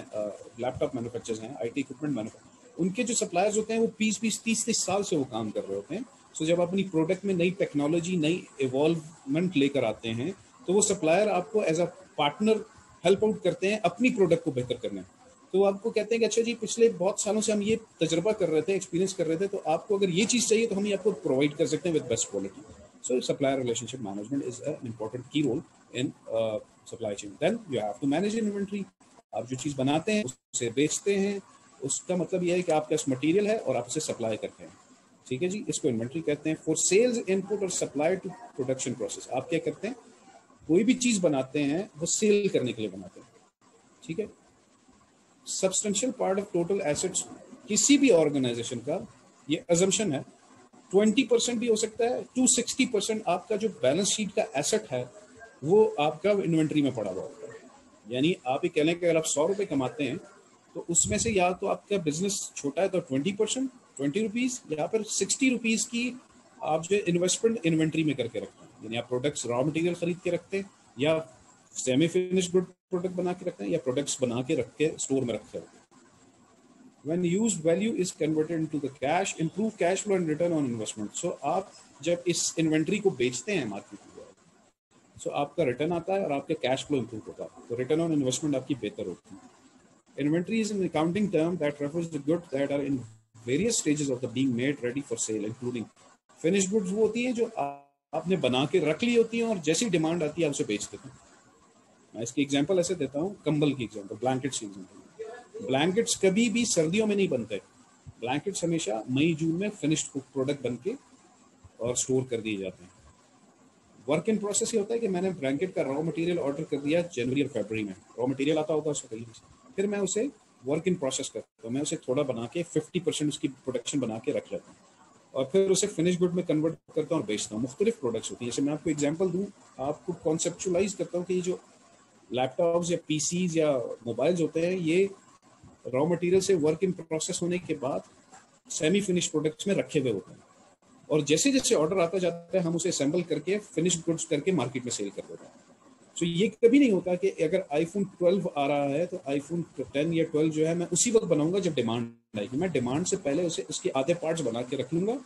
A: लैपटॉप मैन्युफैक्चरर्स हैं, आईटी इक्विपमेंट मैन्युफैक्चर, उनके जो सप्लायर्स होते हैं वो 20-30 साल से वो काम कर रहे होते हैं। सो जब अपनी प्रोडक्ट में नई टेक्नोलॉजी, नई इवॉल्वमेंट लेकर आते हैं, तो वो सप्लायर आपको as a partner help out करते हैं अपनी प्रोडक्ट को बेहतर करने में। तो वो आपको कहते हैं कि अच्छा जी, पिछले बहुत सालों से हम ये तजर्बा कर रहे थे, एक्सपीरियंस कर रहे थे, तो आपको अगर ये चीज़ चाहिए तो हम ये आपको प्रोवाइड कर सकते हैं with best quality. So supplier relationship management is an important key role in supply chain. Then you have to manage inventory. आप जो चीज़ बनाते हैं उसे बेचते हैं, उसका मतलब यह है कि आपके पास मटेरियल है और आप उसे सप्लाई करते हैं, ठीक है जी। इसको इन्वेंट्री कहते हैं। फॉर सेल्स, इनपुट और सप्लाई टू प्रोडक्शन प्रोसेस, आप क्या करते हैं, कोई भी चीज़ बनाते हैं वो सेल करने के लिए बनाते हैं, ठीक है। Substantial part of total assets किसी भी ऑर्गेनाइजेशन का, ये अजम्पशन है, 20% भी हो सकता है टू 60% आपका जो बैलेंस शीट का एसेट है वो आपका इन्वेंट्री में पड़ा हुआ होता है। यानी आप ये कह लें कि अगर आप 100 रुपये कमाते हैं तो उसमें से या तो आपका बिजनेस छोटा है तो 20%, 20 रुपीज़, या फिर 60 रुपीज़ की आप जो इन्वेस्टमेंट इन्वेंट्री में करके रखते हैं। यानी आप प्रोडक्ट्स रॉ मटेरियल खरीद के रखते हैं, या सेमी फिनिश गुड प्रोडक्ट बना के रखते हैं, या प्रोडक्ट्स बना के रख के स्टोर में रखते हैं। When used value is converted into the cash, improve cash flow and return on investment. So आप जब इस इन्वेंट्री को बेचते हैं मार्केट में, so आपका रिटर्न आता है और आपका कैश फ्लो इंप्रूव होता है, तो रिटर्न ऑन इन्वेस्टमेंट आपकी बेहतर होती है। Inventory is an accounting term that refers to goods that are in various stages of the being made ready for sale, including finished goods वो होती हैं जो आपने बना के रख ली होती हैं और जैसी डिमांड आती है आप उसे बेच देते हैं। मैं इसकी एग्जांपल ऐसे देता हूँ, कंबल की एग्जांपल, ब्लैंकेट्स की एग्जांपल। ब्लैंकेट्स कभी भी सर्दियों में नहीं बनते, ब्लैंकेट्स हमेशा मई जून में फिनिश्ड प्रोडक्ट बन के और स्टोर कर दिए जाते हैं। वर्क इन प्रोसेस ये होता है कि मैंने ब्लैंकेट का रॉ मटेरियल ऑर्डर कर दिया जनवरी और फरवरी में, रॉ मटेरियल आता होता है उसका कहीं से, फिर मैं उसे वर्क इन प्रोसेस करता हूँ, मैं उसे थोड़ा बना के 50% उसकी प्रोडक्शन बना के रख लेता हूँ और फिर उसे फिनिश गुड में कन्वर्ट करता हूँ और बेचता हूँ। मुख्तलिफ प्रोडक्ट्स होती हैं, जैसे मैं आपको एग्जांपल दूँ, आपको कॉन्सेप्चुलाइज करता हूँ कि ये जो लैपटॉप्स या पीसीज या मोबाइल्स होते हैं, ये रॉ मटेरियल से वर्क इन प्रोसेस होने के बाद सेमी फिनिश प्रोडक्ट्स में रखे हुए होते हैं, और जैसे जैसे ऑर्डर आता जाता है हम उसे असेंबल करके फिनिश गुड्स करके मार्केट में सेल कर देते हैं। तो ये कभी नहीं होता कि अगर आईफोन 12 आ रहा है तो आईफोन 10 या 12 जो है मैं उसी वक्त बनाऊंगा जब डिमांड आएगी। मैं डिमांड से पहले उसे उसके आधे पार्ट्स बना के रख लूंगा,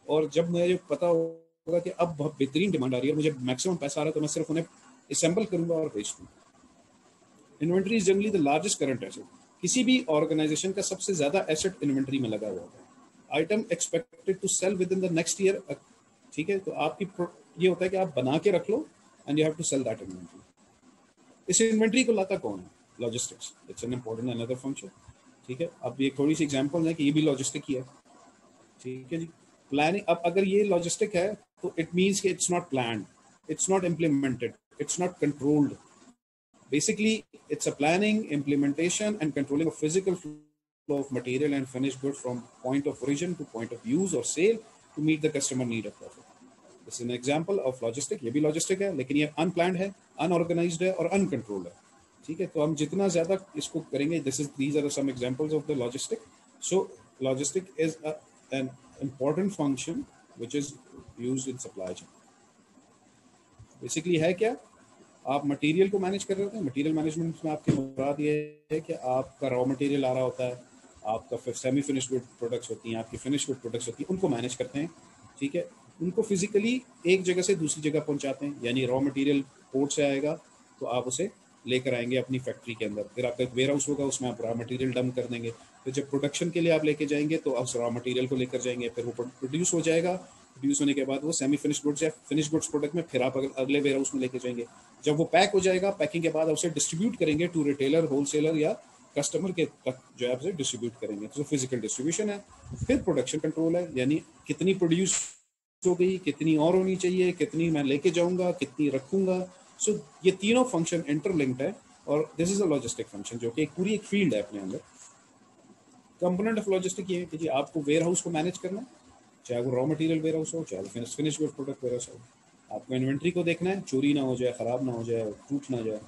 A: और जब मुझे पता होगा कि अब बहुत बेहतरीन डिमांड आ रही है और मुझे मैक्सिमम पैसा आ रहा है तो मैं सिर्फ उन्हें असेंबल करूंगा और बेच दूंगा। Inventory is generally the largest current asset. किसी भी ऑर्गेनाइजेशन का सबसे ज्यादा एसेट इन्वेंट्री में लगा हुआ होता है। Item expected to sell within the next year, ठीक है। तो आपकी ये होता है कि आप बना के रख लो and you have to sell that inventory. इस इन्वेंट्री को लाता कौन है? Logistics. It's an important another function, ठीक है। अब ये थोड़ी सी एग्जांपल है कि ये भी लॉजिस्टिक ही है, ठीक है जी। प्लानिंग, अब अगर ये लॉजिस्टिक है तो इट मींस कि it's not planned, it's not implemented, it's not controlled. Basically, it's a planning, implementation, and controlling of physical flow of material and finished goods from point of origin to point of use or sale to meet the customer need of profit. This is an example of logistic. ये भी logistic है, लेकिन ये unplanned है, unorganized है और uncontrolled है, ठीक है। तो हम जितना ज़्यादा इसको करेंगे, these are some examples of the logistic. So, logistic is an important function which is used in supply chain. Basically है क्या? आप मटेरियल को मैनेज कर रहे होते हैं। मटेरियल मैनेजमेंट में आपके मुराद ये है कि आपका रॉ मटेरियल आ रहा होता है, आपका सेमी फिनिश गुड प्रोडक्ट्स होती हैं, आपकी फिनिश गुड प्रोडक्ट्स होती हैं, उनको मैनेज करते हैं, ठीक है। उनको फिजिकली एक जगह से दूसरी जगह पहुंचाते हैं। यानी रॉ मटेरियल पोर्ट से आएगा तो आप उसे लेकर आएंगे अपनी फैक्ट्री के अंदर, फिर आपका एक वेयर हाउस होगा, उसमें आप रॉ मटेरियल डंप कर देंगे। फिर जब प्रोडक्शन के लिए आप लेके जाएंगे तो आप रॉ मटेरियल को लेकर जाएंगे, फिर वो प्रोड्यूस हो जाएगा। प्रोड्यूस होने के बाद वो सेमी फिनिश गुड्स या फिनिश गुड्स प्रोडक्ट में फिर आप अगले वेयर हाउस में लेके जाएंगे। जब वो पैक हो जाएगा, पैकिंग के बाद उसे डिस्ट्रीब्यूट करेंगे टू रिटेलर, होलसेलर या कस्टमर के तक जो है आपसे डिस्ट्रीब्यूट करेंगे। तो फिजिकल डिस्ट्रीब्यूशन है। फिर प्रोडक्शन कंट्रोल है, यानी कितनी प्रोड्यूस हो गई, कितनी और होनी चाहिए, कितनी मैं लेके जाऊंगा, कितनी रखूंगा। सो ये तीनों फंक्शन इंटरलिंक्ड है और this is a logistic function जो कि पूरी एक फील्ड है अपने अंदर। कंपोनेंट ऑफ लॉजिस्टिक ये है कि जी आपको वेयर हाउस को मैनेज करना है, चाहे वो रॉ मटेरियल वेयर हाउस हो, चाहे वो finish good product warehouse हो। आपको इन्वेंट्री को देखना है, चोरी ना हो जाए, खराब ना हो जाए, टूट ना जाए।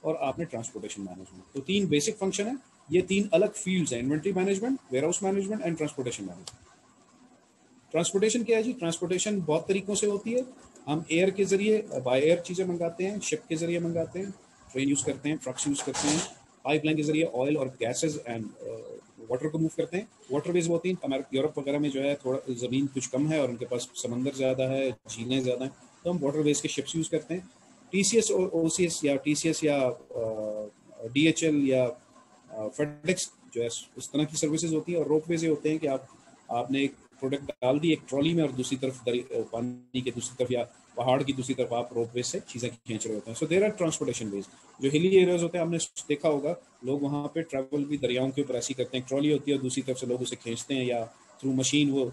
A: और आपने ट्रांसपोर्टेशन मैनेजमेंट, तो तीन बेसिक फंक्शन है। ये तीन अलग फील्ड्स हैं, inventory management, warehouse management and transportation management. Transportation क्या है जी? ट्रांसपोर्टेशन बहुत तरीकों से होती है। हम एयर के जरिए बाय एयर चीज़ें मंगाते हैं, शिप के जरिए मंगाते हैं, ट्रेन यूज़ करते हैं, ट्रक्स यूज़ करते हैं, पाइपलाइन के जरिए ऑयल और गैसेज एंड वाटर को मूव करते हैं। वाटरवेज वो होती हैं, हमारे यूरोप वगैरह में जो है थोड़ा ज़मीन कुछ कम है और उनके पास समंदर ज़्यादा है, झीलें ज़्यादा हैं, तो हम वाटरवेज के शिप्स यूज़ करते हैं। TCS और OCS या TCS या DHL या फेडेक्स जो है उस तरह की सर्विसेज होती है। और रोपवेज ये होते हैं कि आपने एक प्रोडक्ट डाल दी एक ट्रॉली में और दूसरी तरफ पानी के दूसरी तरफ या पहाड़ की दूसरी तरफ आप रोपवे से चीज़ें खींच रहे होते हैं। So there are transportation ways. जो हिली एरियाज होते हैं, आपने देखा होगा लोग वहाँ पे ट्रैवल भी दरियाओं के ऊपर ऐसी करते हैं, ट्रॉली होती है, दूसरी तरफ से लोग उसे खींचते हैं या थ्रू मशीन वो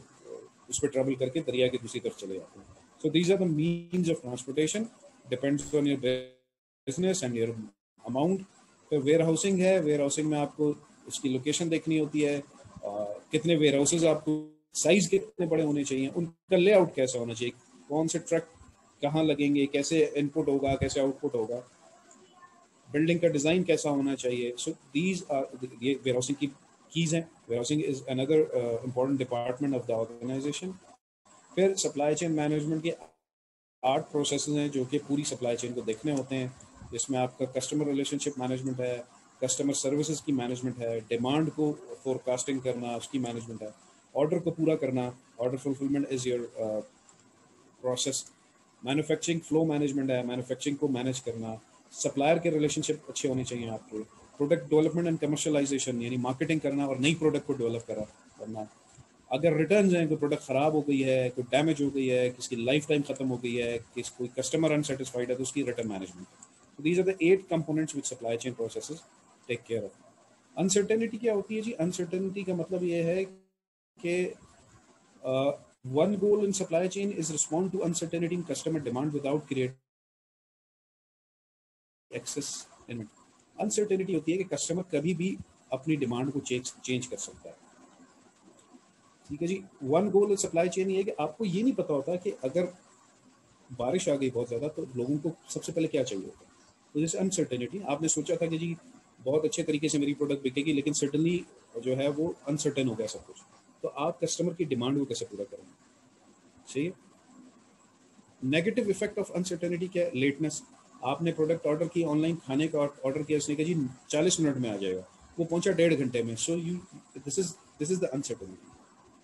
A: उस पर ट्रैवल करके दरिया की दूसरी तरफ चले जाते हैं। So these are the means of transportation, depends on your business and your amount. तो वेयर हाउसिंग है, वेयर हाउसिंग में आपको उसकी लोकेशन देखनी होती है, कितने वेयर हाउसेज आपको, साइज कितने बड़े होने चाहिए, उनका लेआउट कैसा होना चाहिए, कौन से ट्रक कहाँ लगेंगे, कैसे इनपुट होगा, कैसे आउटपुट होगा, बिल्डिंग का डिज़ाइन कैसा होना चाहिए। सो दीज आर ये वेयर हाउसिंग की कीज़ हैं। Warehousing is another important department of the organization. फिर सप्लाई चेन मैनेजमेंट के 8 प्रोसेसेस हैं जो कि पूरी सप्लाई चेन को देखने होते हैं, जिसमें आपका कस्टमर रिलेशनशिप मैनेजमेंट है, कस्टमर सर्विसेज की मैनेजमेंट है, डिमांड को फोरकास्टिंग करना उसकी मैनेजमेंट है, ऑर्डर को पूरा करना, order fulfilment is your process, manufacturing flow management है, मैन्युफैक्चरिंग को मैनेज करना, सप्लायर के रिलेशनशिप अच्छे होने चाहिए आपके, प्रोडक्ट डेवलपमेंट एंड कमर्शलाइजेशन यानी मार्केटिंग करना और नई प्रोडक्ट को डेवलप करना। अगर रिटर्न्स हैं, कोई प्रोडक्ट ख़राब हो गई है, कोई डैमेज हो गई है, किसकी लाइफ टाइम ख़त्म हो गई है, कोई कस्टमर अनसेटिस्फाइड है, तो उसकी रिटर्न मैनेजमेंट। तो these are the 8 components which supply chain processes take care of. Uncertainty क्या होती है जी? अनसर्टेनिटी का मतलब ये है कि one goal in supply chain is respond to uncertainty in customer demand without create excess inventory. Uncertainty होती है कि कस्टमर कभी भी अपनी डिमांड को चेंज कर सकता है। ठीक है जी। वन गोल सप्लाई चेन ये है कि आपको ये नहीं पता होता कि अगर बारिश आ गई बहुत ज़्यादा तो लोगों को सबसे पहले क्या चाहिए होता है। तो जैसे अनसर्टेनिटी, आपने सोचा था कि जी बहुत अच्छे तरीके से मेरी प्रोडक्ट बिकेगी, लेकिन सडनली जो है वो अनसर्टेन हो गया सब कुछ, तो आप कस्टमर की डिमांड को कैसे पूरा करेंगे? सही है। नेगेटिव इफेक्ट ऑफ अनसर्टेनिटी क्या है? लेटनेस। आपने प्रोडक्ट ऑर्डर की, ऑनलाइन खाने का ऑर्डर किया, उसने कहा जी 40 मिनट में आ जाएगा, वो पहुंचा 1.5 घंटे में। So you this is the uncertainty.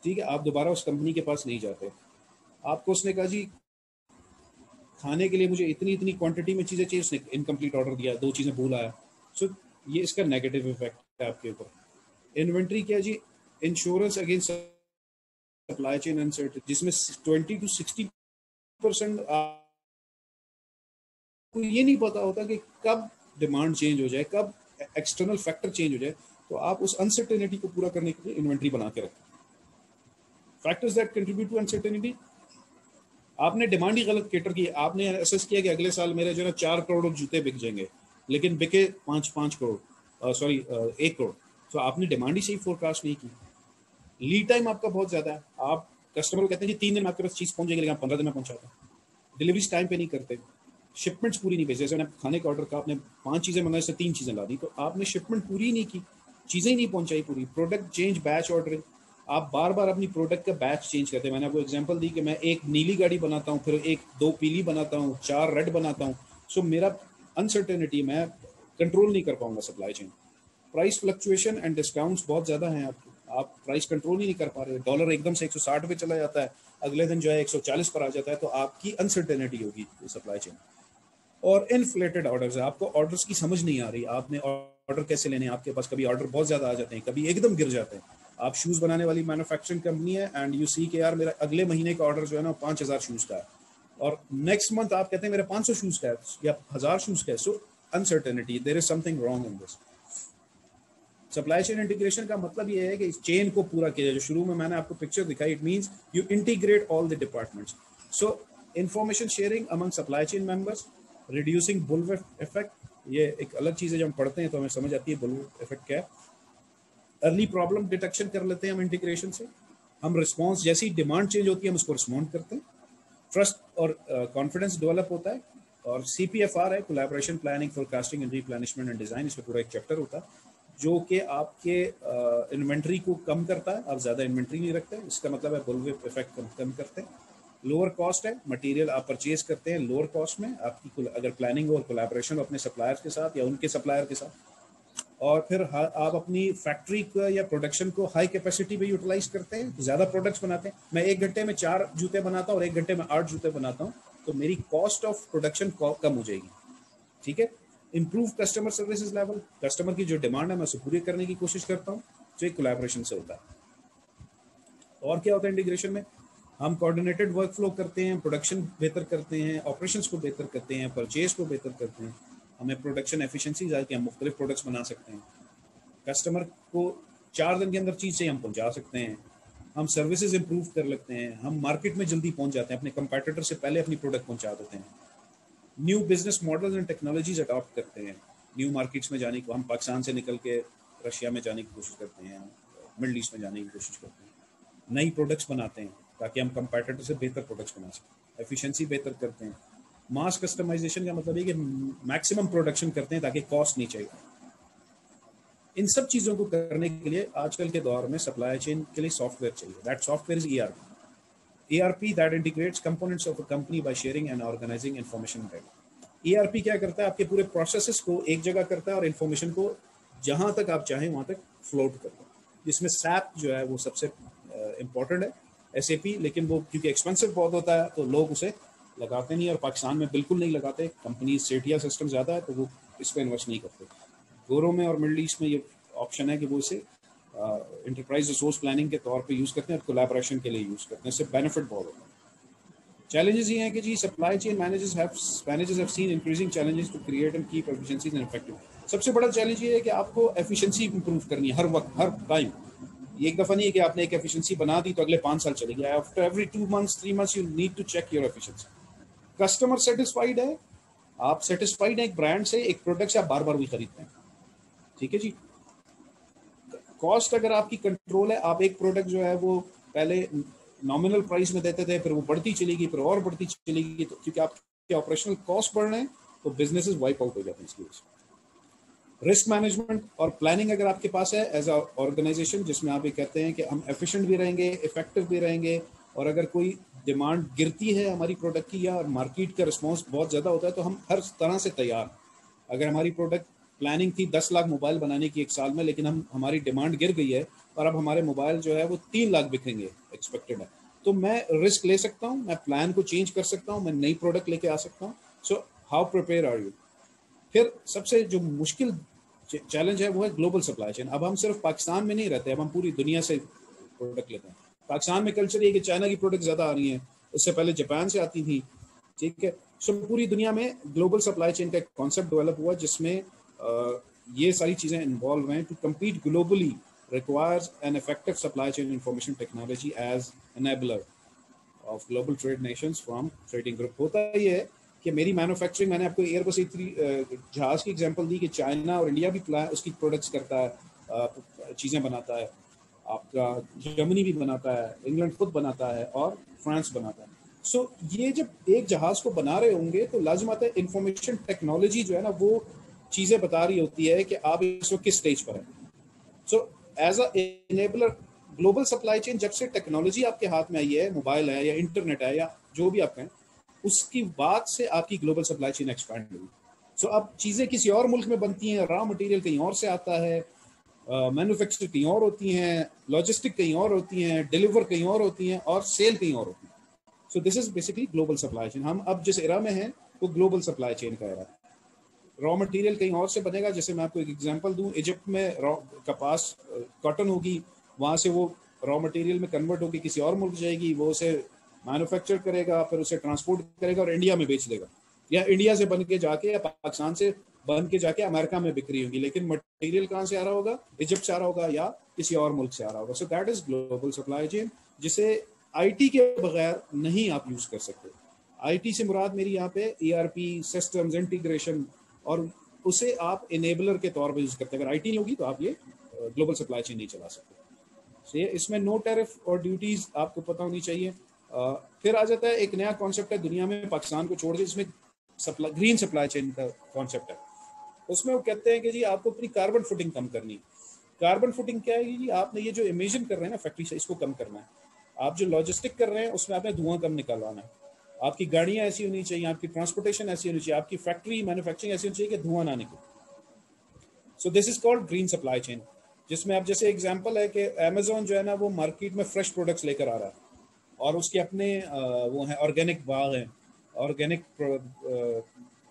A: ठीक है, आप दोबारा उस कंपनी के पास नहीं जाते। आपको उसने कहा जी खाने के लिए मुझे इतनी इतनी क्वांटिटी में चीज़ें चाहिए, उसने इनकम्प्लीट ऑर्डर दिया, 2 चीज़ें भूल आया। सो ये इसका नेगेटिव इफेक्ट है आपके ऊपर। इन्वेंट्री क्या जी? Insurance against supply chain uncertainty, जिसमें 20 to 60% आपको ये नहीं पता होता कि कब डिमांड चेंज हो जाए, कब एक्सटर्नल फैक्टर चेंज हो जाए। तो आप उस अनसर्टेनिटी को पूरा करने के लिए इन्वेंट्री बना के रखें। Factors that contribute to uncertainty, आपने डिमांड ही गलत कैटर की। आपने असेस किया कि अगले साल मेरे जो है 4 करोड़ जूते बिक जाएंगे, लेकिन बिके 5 करोड़, सॉरी 1 करोड़। तो आपने डिमांड ही सही फोरकास्ट नहीं की। लीड टाइम आपका बहुत ज़्यादा है। आप कस्टमर को कहते हैं कि 3 दिन में आपके पास चीज़ पहुंच जाएगी, लेकिन आप 15 दिन में पहुंचाते हैं। डिलीवरीज टाइम पे नहीं करते, शिपमेंट्स पूरी नहीं भेजी। जैसे मैंने खाने का ऑर्डर का, आपने 5 चीज़ें मंगाई से 3 चीज़ें ला दी, तो आपने शिपमेंट पूरी नहीं की, चीज़ें ही नहीं पहुंचाई पूरी। प्रोडक्ट चेंज, बैच ऑर्डरिंग, आप बार बार अपनी प्रोडक्ट का बैच चेंज करते हैं। मैंने आपको एग्जांपल दी कि मैं एक नीली गाड़ी बनाता हूँ, फिर 2 पीली बनाता हूँ, 4 रेड बनाता हूँ। सो मेरा अनसर्टेनिटी, मैं कंट्रोल नहीं कर पाऊंगा supply chain. Price fluctuation and discounts बहुत ज़्यादा हैं आप प्राइस कंट्रोल ही नहीं कर पा रहे। डॉलर एकदम से 160 पे चला जाता है, अगले दिन जो है 140 पर आ जाता है, तो आपकी अनसर्टेनिटी होगी सप्लाई चेन। और इन्फ्लेटेड ऑर्डर्स है, आपको ऑर्डर्स की समझ नहीं आ रही, आपने ऑर्डर कैसे लेने हैं। आपके पास कभी ऑर्डर बहुत ज़्यादा आ जाते हैं, कभी एकदम गिर जाते हैं। आप शूज़ बनाने वाली मैन्युफैक्चरिंग कंपनी है एंड यू सी के यार मेरा अगले महीने का ऑर्डर जो है ना 5000 शूज़ का है, और नेक्स्ट मंथ आप कहते हैं मेरा 500 शूज़ का है या 1000 शूज़ का है। So uncertainty, there is something wrong in this. Supply chain integration का मतलब ये है कि इस चेन को पूरा किया जाए। जो शुरू में मैंने आपको पिक्चर दिखाई, it means you integrate all the departments. So information sharing among supply chain members, reducing bullwhip effect, ये एक अलग चीज़ है, जब हम पढ़ते हैं तो हमें समझ आती है बुलवर्प इफेक्ट क्या है। अर्ली प्रॉब्लम डिटेक्शन कर लेते हैं हम इंटीग्रेशन से। हम रिस्पॉन्स, जैसी डिमांड चेंज होती है हम उसको रिस्पॉन्ड करते हैं। ट्रस्ट और कॉन्फिडेंस डेवलप होता है। और CPFR है, collaboration, planning, forecasting and replenishment and design, इसका पूरा एक चैप्टर होता है जो कि आपके इन्वेंट्री को कम करता है। आप ज़्यादा इन्वेंट्री नहीं रखते, इसका मतलब है बुलवर्प इफेक्ट कम करते हैं। लोअर कॉस्ट है, मटेरियल आप परचेज करते हैं लोअर कॉस्ट में, आपकी अगर प्लानिंग और कोलैबोरेशन अपने सप्लायर्स के साथ या उनके सप्लायर के साथ। और फिर आप अपनी फैक्ट्री को या प्रोडक्शन को हाई कैपेसिटी पे यूटिलाइज करते हैं, ज़्यादा प्रोडक्ट्स बनाते हैं। मैं 1 घंटे में 4 जूते बनाता हूँ और 1 घंटे में 8 जूते बनाता हूँ, तो मेरी कॉस्ट ऑफ प्रोडक्शन कम हो जाएगी। ठीक है। Improve customer services level, customer की जो डिमांड है मैं उसे पूरी करने की कोशिश करता हूँ, जो एक कोलैबोरेशन से होता है। और क्या होता है इंटीग्रेशन में, हम कोऑर्डिनेटेड वर्क फ्लो करते हैं, प्रोडक्शन बेहतर करते हैं, ऑपरेशंस को बेहतर करते हैं, परचेज को बेहतर करते हैं। हमें प्रोडक्शन एफिशिएंसी आती है, हम मुख्तलिफ प्रोडक्ट्स बना सकते हैं। कस्टमर को 4 दिन के अंदर चीज़ से हम पहुंचा सकते हैं। हम सर्विसेज इंप्रूव कर लेते हैं, हम मार्केट में जल्दी पहुंच जाते हैं, अपने कंपैटिटर से पहले अपनी प्रोडक्ट पहुंचा देते हैं। New business models and technologies adopt करते हैं। न्यू मार्केट्स में जाने को, हम पाकिस्तान से निकल के रशिया में जाने की कोशिश करते हैं, मिडल ईस्ट में जाने की कोशिश करते हैं। नई प्रोडक्ट्स बनाते हैं ताकि हम कंपैटिटर से बेहतर प्रोडक्ट्स बना सकें। एफिशिएंसी बेहतर करते हैं। मास कस्टमाइजेशन का मतलब है कि मैक्सिमम प्रोडक्शन करते हैं ताकि कॉस्ट नीचे आए। इन सब चीज़ों को करने के लिए आजकल के दौर में सप्लाई चेन के लिए सॉफ्टवेयर चाहिए। That software is ERP that integrates components of a company by sharing and organizing information data। ERP क्या करता है, आपके पूरे प्रोसेसेस को एक जगह करता है और इन्फॉर्मेशन को जहां तक आप चाहें वहां तक फ्लोट करता है। जिसमें SAP जो है वो सबसे इम्पोर्टेंट है, SAP, लेकिन वो क्योंकि एक्सपेंसिव बहुत होता है तो लोग उसे लगाते नहीं, और पाकिस्तान में बिल्कुल नहीं लगाते। कंपनी सेठिया सिस्टम ज़्यादा है तो वो इस पर इन्वेस्ट नहीं करते। गोरों में और मिडल ईस्ट में ये ऑप्शन है कि वो इसे इंटरप्राइज रिसोर्स प्लानिंग के तौर पे यूज़ करते हैं और कोलैबोरेशन के लिए यूज़ करते हैं। इससे बेनिफिट बहुत होता है। चैलेंजेस ये हैं कि जी supply chain managers have seen increasing challenges to create and keep efficiencies and effective. सबसे बड़ा चैलेंज ये है कि आपको एफिशिएंसी इंप्रूव करनी है हर वक्त, हर टाइम। ये एक दफ़ा नहीं है कि आपने एक एफिशिएंसी बना दी तो अगले 5 साल चलेगी। After every 2 months 3 months you need to check your efficiency. Customer satisfied है, आप सेटिस्फाइड हैं एक ब्रांड से, एक प्रोडक्ट से आप बार बार भी खरीदते हैं। ठीक है जी। कॉस्ट अगर आपकी कंट्रोल है, आप एक प्रोडक्ट जो है वो पहले नॉमिनल प्राइस में देते थे, फिर वो बढ़ती चलेगी, फिर और बढ़ती चलेगी, तो क्योंकि आपके ऑपरेशनल कॉस्ट बढ़ रहे हैं तो बिजनेसेस वाइप आउट हो जाते हैं इसकी वजह से। रिस्क मैनेजमेंट और प्लानिंग अगर आपके पास है एज अ ऑर्गेनाइजेशन, जिसमें आप ये कहते हैं कि हम एफिशिएंट भी रहेंगे, इफेक्टिव भी रहेंगे, और अगर कोई डिमांड गिरती है हमारी प्रोडक्ट की या मार्केट का रिस्पॉन्स बहुत ज़्यादा होता है तो हम हर तरह से तैयार। अगर हमारी प्रोडक्ट प्लानिंग थी 10 लाख मोबाइल बनाने की एक साल में, लेकिन हमारी डिमांड गिर गई है और अब हमारे मोबाइल जो है वो 3 लाख बिकेंगे एक्सपेक्टेड है, तो मैं रिस्क ले सकता हूँ, मैं प्लान को चेंज कर सकता हूँ, मैं नई प्रोडक्ट लेके आ सकता हूँ। So how prepare are you. फिर सबसे जो मुश्किल चैलेंज है वो है ग्लोबल सप्लाई चेन। अब हम सिर्फ पाकिस्तान में नहीं रहते, अब हम पूरी दुनिया से प्रोडक्ट लेते हैं। पाकिस्तान में कल्चर ये कि चाइना की प्रोडक्ट ज़्यादा आ रही हैं, उससे पहले जापान से आती थी। ठीक है। सो पूरी दुनिया में ग्लोबल सप्लाई चेन का एक कॉन्सेप्ट डेवलप हुआ जिसमें ये सारी चीज़ें इन्वॉल्व हैं। To compete globally requires an effective supply chain information technology as enabler of global trade nations from trading group. होता ये है कि मेरी मैन्युफैक्चरिंग, मैंने आपको एयरबस जहाज़ की एग्जांपल दी कि चाइना और इंडिया भी उसकी प्रोडक्ट्स करता है, चीज़ें बनाता है। आपका जर्मनी भी बनाता है, इंग्लैंड खुद बनाता है और फ्रांस बनाता है। सो ये जब एक जहाज़ को बना रहे होंगे तो लाजिमत है इंफॉर्मेशन टेक्नोलॉजी जो है ना वो चीज़ें बता रही होती है कि आप इस वक्त किस स्टेज पर हैं। So as a enabler global supply chain, जब से टेक्नोलॉजी आपके हाथ में आई है, मोबाइल है या इंटरनेट है या जो भी आप कहें, उसकी बाद से आपकी ग्लोबल सप्लाई चेन एक्सपैंड हुई। सो अब चीज़ें किसी और मुल्क में बनती हैं, रॉ मटेरियल कहीं और से आता है, मैन्युफैक्चर कहीं और होती हैं, लॉजिस्टिक कहीं और होती हैं, डिलीवर कहीं और होती हैं और सेल कहीं और होती है। सो this is basically global supply chain. हम अब जिस एरा में हैं वो ग्लोबल सप्लाई चेन का एरा है। रॉ मटेरियल कहीं और से बनेगा। जैसे मैं आपको एक एग्जांपल दूं, इजिप्ट में रॉ कपास कॉटन होगी, वहाँ से वो रॉ मटेरियल में कन्वर्ट होगी किसी और मुल्क जाएगी, वो उसे मैन्युफैक्चर करेगा, फिर उसे ट्रांसपोर्ट करेगा और इंडिया में बेच देगा, या इंडिया से बन के जाके या पाकिस्तान से बन के जाके अमेरिका में बिक रही होगी, लेकिन मटेरियल कहाँ से आ रहा होगा? इजिप्ट से आ रहा होगा या किसी और मुल्क से आ रहा होगा। So that is global supply chain, जिसे आईटी के बगैर नहीं आप यूज कर सकते। आईटी से मुराद मेरी यहाँ पे ईआरपी सिस्टम्स इंटीग्रेशन, और उसे आप इनेबलर के तौर पर यूज करते हैं। अगर आईटी होगी तो आप ये ग्लोबल सप्लाई चेन नहीं चला सकते। So, इसमें नो टैरिफ और ड्यूटीज आपको पता होनी चाहिए। फिर आ जाता है एक नया कॉन्सेप्ट है दुनिया में, पाकिस्तान को छोड़ के, जिसमें ग्रीन सप्लाई चेन का कॉन्सेप्ट है। उसमें वो कहते हैं कि जी आपको अपनी कार्बन फुटिंग कम करनी। कार्बन फुटिंग क्या है जी? आपने ये जो इमिशन कर रहे हैं ना फैक्ट्री से, इसको कम करना है। आप जो लॉजिस्टिक कर रहे हैं उसमें आपने धुआं कम निकालवाना है। आपकी गाड़ियां ऐसी होनी चाहिए, आपकी ट्रांसपोर्टेशन ऐसी होनी चाहिए, आपकी फैक्ट्री मैन्युफैक्चरिंग ऐसी होनी चाहिए कि धुआं ना निकले। सो this is called green supply chain, जिसमें आप जैसे एग्जांपल है कि अमेजोन जो है ना वो मार्केट में फ्रेश प्रोडक्ट्स लेकर आ रहा है, और उसके अपने वो हैं ऑर्गेनिक बाग हैं, ऑर्गेनिक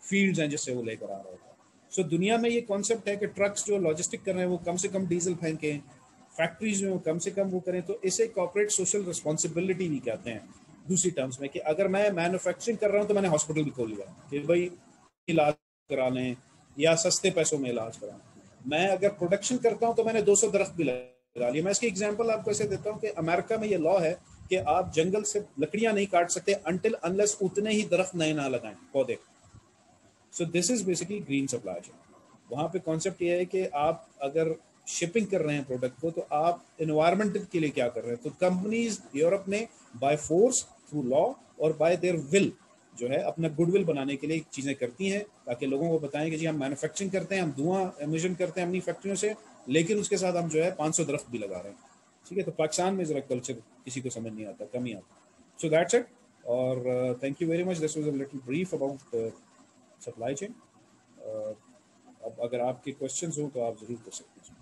A: फील्ड्स हैं जिससे वो लेकर आ रहा होता है। सो दुनिया में ये कॉन्सेप्ट है कि ट्रक्स जो लॉजिस्टिक कर रहे हैं वो कम से कम डीजल फेंकें, फैक्ट्रीज में कम से कम वो करें। तो इसे कॉर्पोरेट सोशल रिस्पॉन्सिबिलिटी भी कहते हैं दूसरी टर्म्स में, कि अगर मैं मैन्युफैक्चरिंग कर रहा हूँ तो मैंने हॉस्पिटल भी खोल लिया कि भाई इलाज करा लें या सस्ते पैसों में इलाज कराएं। मैं अगर प्रोडक्शन करता हूं तो मैंने 200 दरख्त भी लगा लिए। मैं इसकी एग्जांपल आपको ऐसे देता हूं कि अमेरिका में ये लॉ है कि आप जंगल से लकड़ियां नहीं काट सकते अनटिल अनलेस उतने ही दरख्त नए ना लगाएं, पौधे। सो this is basically green supply chain. वहां पे कॉन्सेप्ट ये है कि आप अगर शिपिंग कर रहे हैं प्रोडक्ट को, तो आप एनवायरमेंट के लिए क्या कर रहे हैं। तो कंपनीज यूरोप ने बाय फोर्स थ्रू लॉ और बाय देयर विल जो है अपना गुडविल बनाने के लिए चीज़ें करती हैं, ताकि लोगों को बताएं कि जी हम मैन्युफैक्चरिंग करते हैं, हम धुआं एमिशन करते हैं अपनी फैक्ट्रियों से, लेकिन उसके साथ हम जो है 500 दरख्त भी लगा रहे हैं। ठीक है, तो पाकिस्तान में जरा कल्चर किसी को समझ नहीं आता, कम ही आता। सो दैट्स इट, और thank you very much. This was a little brief about supply chain. अब अगर आपके क्वेश्चंस हो तो आप जरूर कर सकते हैं।